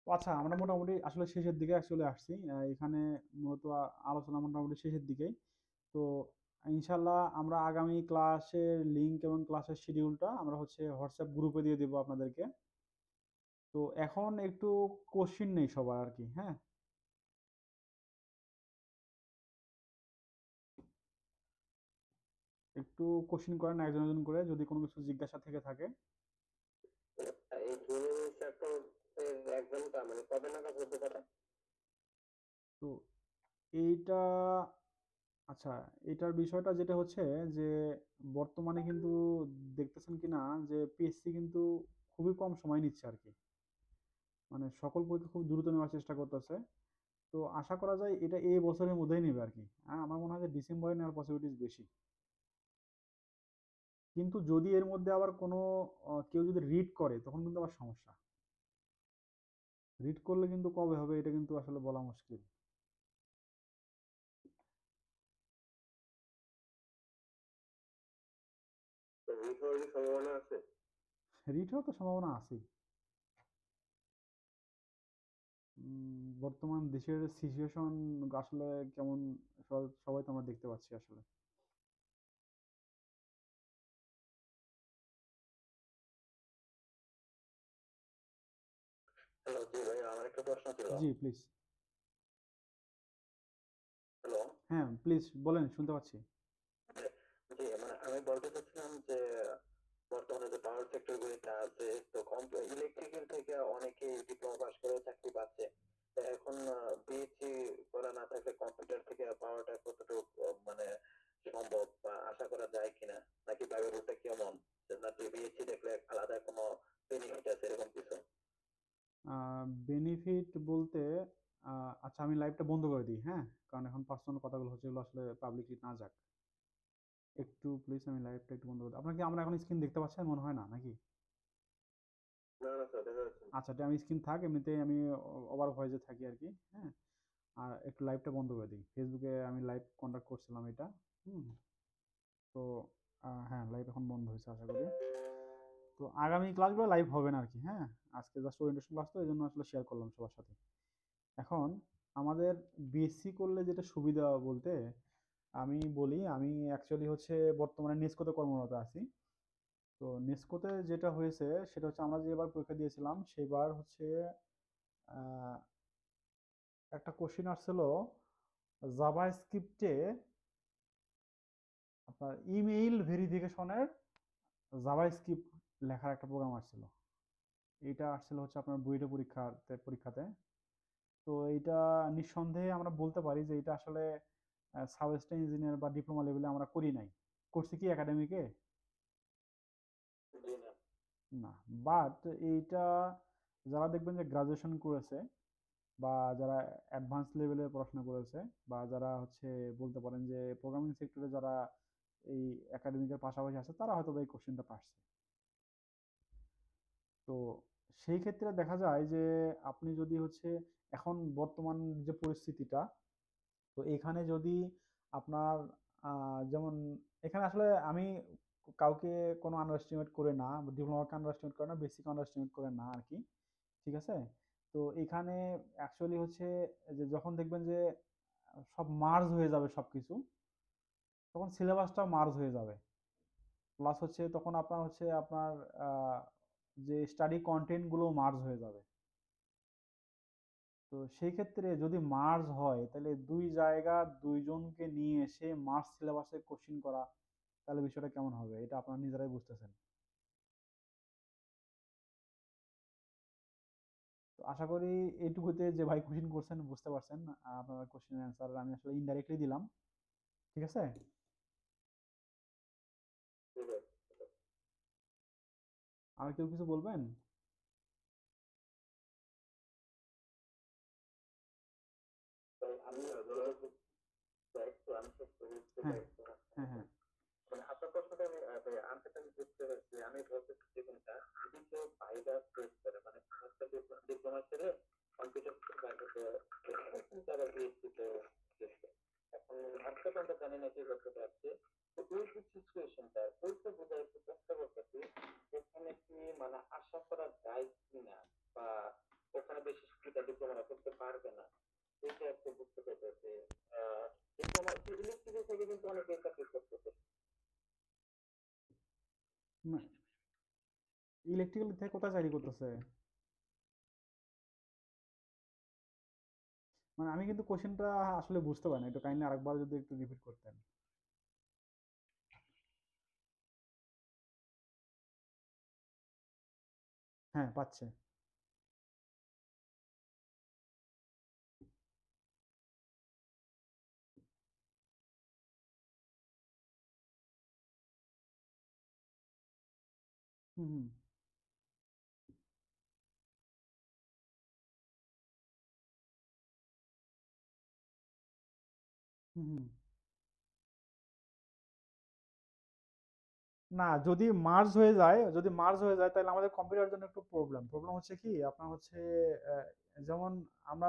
ও আচ্ছা, আমরা মোটামুটি আসলে শেষের দিকে চলে আসছি। এখানে মূলত আলোচনা মোটামুটি শেষের দিকেই। তো ইনশাল্লাহ আমরা আগামী ক্লাসের লিংক এবং ক্লাসের শিডিউলটা আমরা হচ্ছে হোয়াটসঅ্যাপ গ্রুপে দিয়ে দেবো আপনাদেরকে। তো এখন একটু কোশ্চিন নেই সবার আর কি, হ্যাঁ? একটু কোশ্চিন করেন একজন একজন করে, যদি কোনো কিছু জিজ্ঞাসা থেকে থাকে। এই জুনিয়র সেক্টর এর এক্সামটা মানে কবে নাগাদ হতে পারে? তো এইটা, আচ্ছা, এটার বিষয়টা যেটা হচ্ছে যে বর্তমানে কিন্তু দেখতেছেন কিনা যে পিএসসি কিন্তু খুবই কম সময় নিচ্ছে আর কি, মানে সকল পরীক্ষা খুব দ্রুত নেওয়ার চেষ্টা করতেছে। তো আশা করা যায় এটা এই বছরের মধ্যেই নেবে আর কি, হ্যাঁ? আমার মনে হয় যে ডিসেম্বরে নেওয়ার পসিবিলিটিস বেশি। কিন্তু যদি এর মধ্যে আবার কোনো কেউ যদি রিড করে তখন কিন্তু আবার সমস্যা। রিড করলে কিন্তু কবে হবে এটা কিন্তু আসলে বলা মুশকিল। তো রিট হওয়ার কি সম্ভাবনা আছে? রিড হওয়ার তো সম্ভাবনা আছেই। বর্তমান দেশের সিচুয়েশন আসলে কেমন, সবাই তো আমরা দেখতে পাচ্ছি আসলে। হ্যালো, জি ভাই, আমার একটা প্রশ্ন ছিল। জি প্লিজ। হ্যালো। হ্যাঁ প্লিজ বলেন, শুনতে পাচ্ছি। জি, মানে আমি বলতে চাচ্ছিলাম যে বর্তমানে যে পাওয়ার সেক্টর গুলিতে আছে, তো ইলেকট্রিক্যাল থেকে অনেকেই ডিপ্লোমা পাস করে চাকরি পাচ্ছে। তো এখন বিএসসি করা না থাকলে কম্পিউটার থেকে পাওয়াটা কতটুকু মানে সম্ভব বা আশা করা যায় কিনা, নাকি ব্যাপারটা কেমন, নাকি বিএসসি দেখলে আলাদা কোনো বেনিফিট আছে এরকম কিছু? বেনিফিট বলতে আচ্ছা আমি লাইভটা বন্ধ করে দিই, হ্যাঁ, কারণ এখন পার্সোনাল কথাগুলো হচ্ছে, এগুলো আসলে পাবলিকলি না যাক। একটু প্লিজ আমি লাইভটা একটু বন্ধ করে দিই। আপনার কি আমরা এখন স্ক্রিন দেখতে পাচ্ছেন মনে হয় না নাকি? না না স্যার, দেখা যাচ্ছে না। আচ্ছা এটা আমি স্ক্রিন থাক, এমনিতেই আমি ওভার ভয়েসে থাকি আর কি, হ্যাঁ। আর একটু লাইভটা বন্ধ করে দিই, ফেসবুকে আমি লাইভ কন্ডাক্ট করছিলাম এটা। হুম। তো হ্যাঁ লাইভ এখন বন্ধ হয়েছে আশা করি। তো আগামী ক্লাসগুলো লাইভ হবে না আর কি, হ্যাঁ। আজকে জাস্ট ওরিয়েন্টেশন ক্লাস, তো এই জন্য আসলে শেয়ার করলাম সবার সাথে। এখন আমাদের বিএসসি করলে যেটা সুবিধা বলতে আমি বলি, আমি অ্যাকচুয়ালি হচ্ছে বর্তমানে নেসকোতে কর্মরত আছি। তো নেসকোতে যেটা হয়েছে সেটা হচ্ছে আমরা যে এবার পরীক্ষা দিয়েছিলাম সেবার হচ্ছে আহ, একটা কোশ্চিন আসছিল জাভা স্ক্রিপ্টে আপনার ইমেইল ভেরিফিকেশনের জাভা স্ক্রিপ্ট লেখার একটা প্রোগ্রাম আসছিল। এইটা আসছিল হচ্ছে আপনার বুয়েটের পরীক্ষাতে। তো এইটা নিঃসন্দেহে আমরা বলতে পারি যে এটা আসলে সাবস্টেন্স ইঞ্জিনিয়ার বা ডিপ্লোমা লেভেলে আমরা করি নাই। করছি কি একাডেমিকে? জি না। না। বাট এইটা যারা দেখবেন যে গ্রাজুয়েশন করেছে বা যারা অ্যাডভান্স লেভেলে পড়াশোনা করেছে বা যারা হচ্ছে বলতে পারেন যে প্রোগ্রামিং সেক্টরে যারা এই একাডেমিকের পাশাপাশি আছে তারা হয়তো বা এই কোশ্চেনটা পারছে। তো সেই ক্ষেত্রে দেখা যায় যে আপনি যদি হচ্ছে এখন বর্তমান যে পরিস্থিতিটা, তো এখানে যদি আপনার যেমন এখানে আসলে আমি কাউকে কোনো আন্ডার এস্টিমেট করে না, ডিপ্লোমাকে আন্ডার এস্টিমেট করে না, বেসিক আন্ডার এস্টিমেট করে না আর কি, ঠিক আছে। তো এখানে অ্যাকচুয়ালি হচ্ছে যে যখন দেখবেন যে সব মার্জ হয়ে যাবে সব কিছু, তখন সিলেবাসটাও মার্জ হয়ে যাবে। প্লাস হচ্ছে তখন আপনার হচ্ছে আপনার আহ, যে স্টাডি কন্টেন্টগুলো মার্জ হয়ে যাবে। তো সেই ক্ষেত্রে যদি মার্জ হয় তাহলে দুই জায়গার দুইজনকে নিয়ে এসে মার্জ সিলেবাসে কোশ্চিন করা, তাহলে বিষয়টা কেমন হবে এটা আপনারা নিজেরাই বুঝতেছেন। তো আশা করি এইটুকুতে যে ভাই কোশ্চিন করছেন বুঝতে পারছেন। আপনার কোশ্চেনের অ্যান্সার আমি আসলে ইনডাইরেক্টলি দিলাম, ঠিক আছে। ঠিক আছে। আর কেউ কিছু বলবেন? তাই আমি যেহেতু দায়িত্ব, আমি শেষ করে দিতে হ্যাঁ দায়িত্ব। হ্যাঁ হ্যাঁ। মানে আপনার প্রশ্নটা আমি আনসারটা আমি বুঝতে পারছি। আমি বলতে চাচ্ছি কোনটা, যদি কেউ ভাইবা প্রেস করে, মানে একটা ডিপ্লোমা ছেড়ে কম্পিউটার তারা বিএসসি তে গেছে। এখন একটা কথা জানি না কি করতে পারছে। তো ওই যে সিচুয়েশনটা ওইটা বোঝার একটু চেষ্টা করতেছি, এখানে কি মানে আশা করা যায় কিনা, বা ওখানে বেশি সুবিধা ডিপ্লোমা করতে পারবে না, এটা একটু বুঝতে পেরেছি। ডিপ্লোমা ইলেকট্রিক্যাল থেকে কিন্তু অনেকে চাকরি করতেছে। ইলেকট্রিক্যাল থেকে কোথায় চাকরি করতেছে? মানে আমি কিন্তু কোশ্চেনটা আসলে বুঝতে পারি না, একটু কাইন্ডলি আরেকবার যদি একটু রিপিট করতেন। হ্যাঁ পাচ্ছে। হুম হুম হুম হুম না, যদি মার্জ হয়ে যায় তাহলে আমাদের কম্পিউটারের জন্য একটু প্রবলেম হচ্ছে কি আপনার হচ্ছে আহ, যেমন আমরা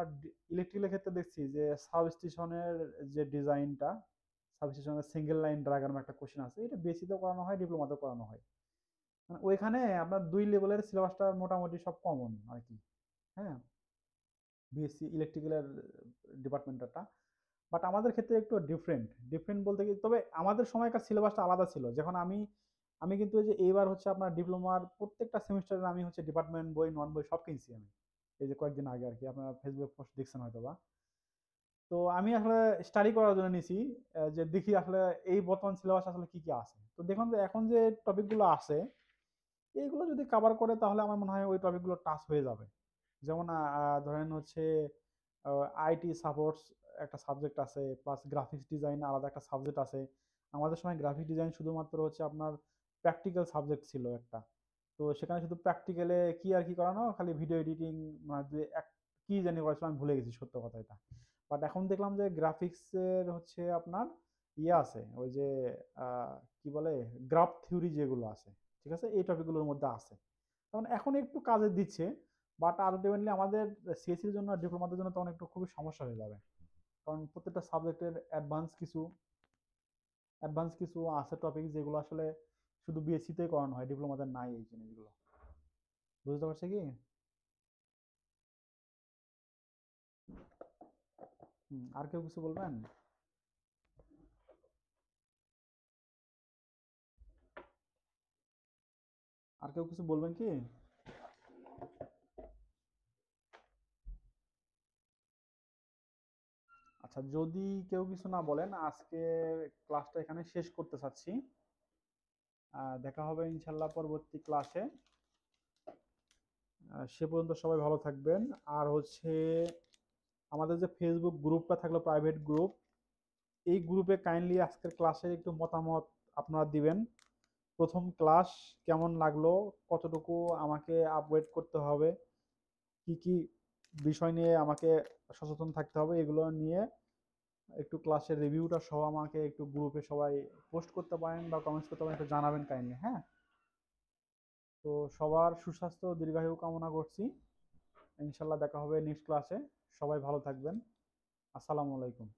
ইলেকট্রিক্যালের ক্ষেত্রে দেখছি যে সাবস্টেশনের যে ডিজাইনটা, সাবস্টেশনের সিঙ্গেল লাইন ডায়াগ্রাম একটা কোশ্চেন আছে, এটা বেসিতে করানো হয়, ডিপ্লোমাতে করানো হয়। মানে ওইখানে আপনার 2 লেভেলের সিলেবাসটা মোটামুটি সব কমন আর কি। হ্যাঁ, বিএসসি ইলেকট্রিক্যালের ডিপার্টমেন্টটা, বাট আমাদের ক্ষেত্রে একটু ডিফারেন্ট বলতে কি, তবে আমাদের সময়কার সিলেবাসটা আলাদা ছিল। যখন আমি আমি কিন্তু এই যে এইবার হচ্ছে আপনার ডিপ্লোমার প্রত্যেকটা সেমিস্টারে আমি হচ্ছে ডিপার্টমেন্ট বই নন বই সব কিনছি আমি, এই যে কয়েকদিন আগে আর কি, আপনারা ফেসবুক পোস্ট দেখছেন হয়তো বা। তো আমি আসলে স্টাডি করার জন্য নিছি, যে দেখি আসলে এই বর্তমান সিলেবাস আসলে কি কি আছে। তো দেখুন যে এখন যে টপিকগুলো আছে এইগুলো যদি কভার করে তাহলে আমার মনে হয় ওই টপিকগুলো টাচ হয়ে যাবে। যেমন ধরেন হচ্ছে আইটি সাপোর্টস একটা সাবজেক্ট আছে, প্লাস গ্রাফিক্স ডিজাইন আলাদা একটা সাবজেক্ট আছে। আমাদের সময় গ্রাফিক ডিজাইন শুধুমাত্র হচ্ছে আপনার প্র্যাকটিক্যাল সাবজেক্ট ছিল একটা। তো সেখানে শুধু প্র্যাকটিক্যালে কি আর কি করানো, খালি ভিডিও এডিটিং, মানে কি জানি করেছিলাম আমি ভুলে গেছি সত্য কথা এটা। বাট এখন দেখলাম যে গ্রাফিক্সের হচ্ছে আপনার ইয়ে আছে, ওই যে কি বলে গ্রাফ থিওরি যেগুলো আছে, ঠিক আছে, এই টপিকগুলোর মধ্যে আছে। তখন এখন একটু কাজে দিচ্ছে, বাট আলটিমেটলি আমাদের সিএসসির জন্য ডিপ্লোমাদের জন্য তখন একটু খুবই সমস্যা হয়ে যাবে। কারণ প্রত্যেকটা সাবজেক্টের অ্যাডভান্স কিছু আছে টপিক যেগুলো আসলে শুধু বিএসসিতেই করানো হয়, ডিপ্লোমাতে নাই এই জিনিসগুলো। বুঝতে পারছে কি? আর কেউ কিছু বলবেন? আর কেউ কিছু বলবেন কি? আচ্ছা, যদি কেউ কিছু না বলেন আজকে ক্লাসটা এখানে শেষ করতে চাচ্ছি। দেখা হবে ইনশাল্লাহ পরবর্তী ক্লাসে। সে পর্যন্ত সবাই ভালো থাকবেন। আর হচ্ছে আমাদের যে ফেসবুক গ্রুপটা থাকলো, প্রাইভেট গ্রুপ, এই গ্রুপে কাইন্ডলি আজকের ক্লাসের একটু মতামত আপনারা দিবেন। প্রথম ক্লাস কেমন লাগলো, কতটুকু আমাকে আপগ্রেড করতে হবে, কি কি বিষয় নিয়ে আমাকে সচেতন থাকতে হবে, এগুলো নিয়ে একটু ক্লাসের রিভিউটা সহ আমাকে একটু গ্রুপে সবাই পোস্ট করতে পারেন বা কমেন্টস করতে পারেন, একটু জানাবেন কাইন্ডলি। হ্যাঁ, তো সবার সুস্বাস্থ্য ও দীর্ঘায়ু কামনা করছি। ইনশাল্লাহ দেখা হবে নেক্সট ক্লাসে। সবাই ভালো থাকবেন। আসসালামু আলাইকুম।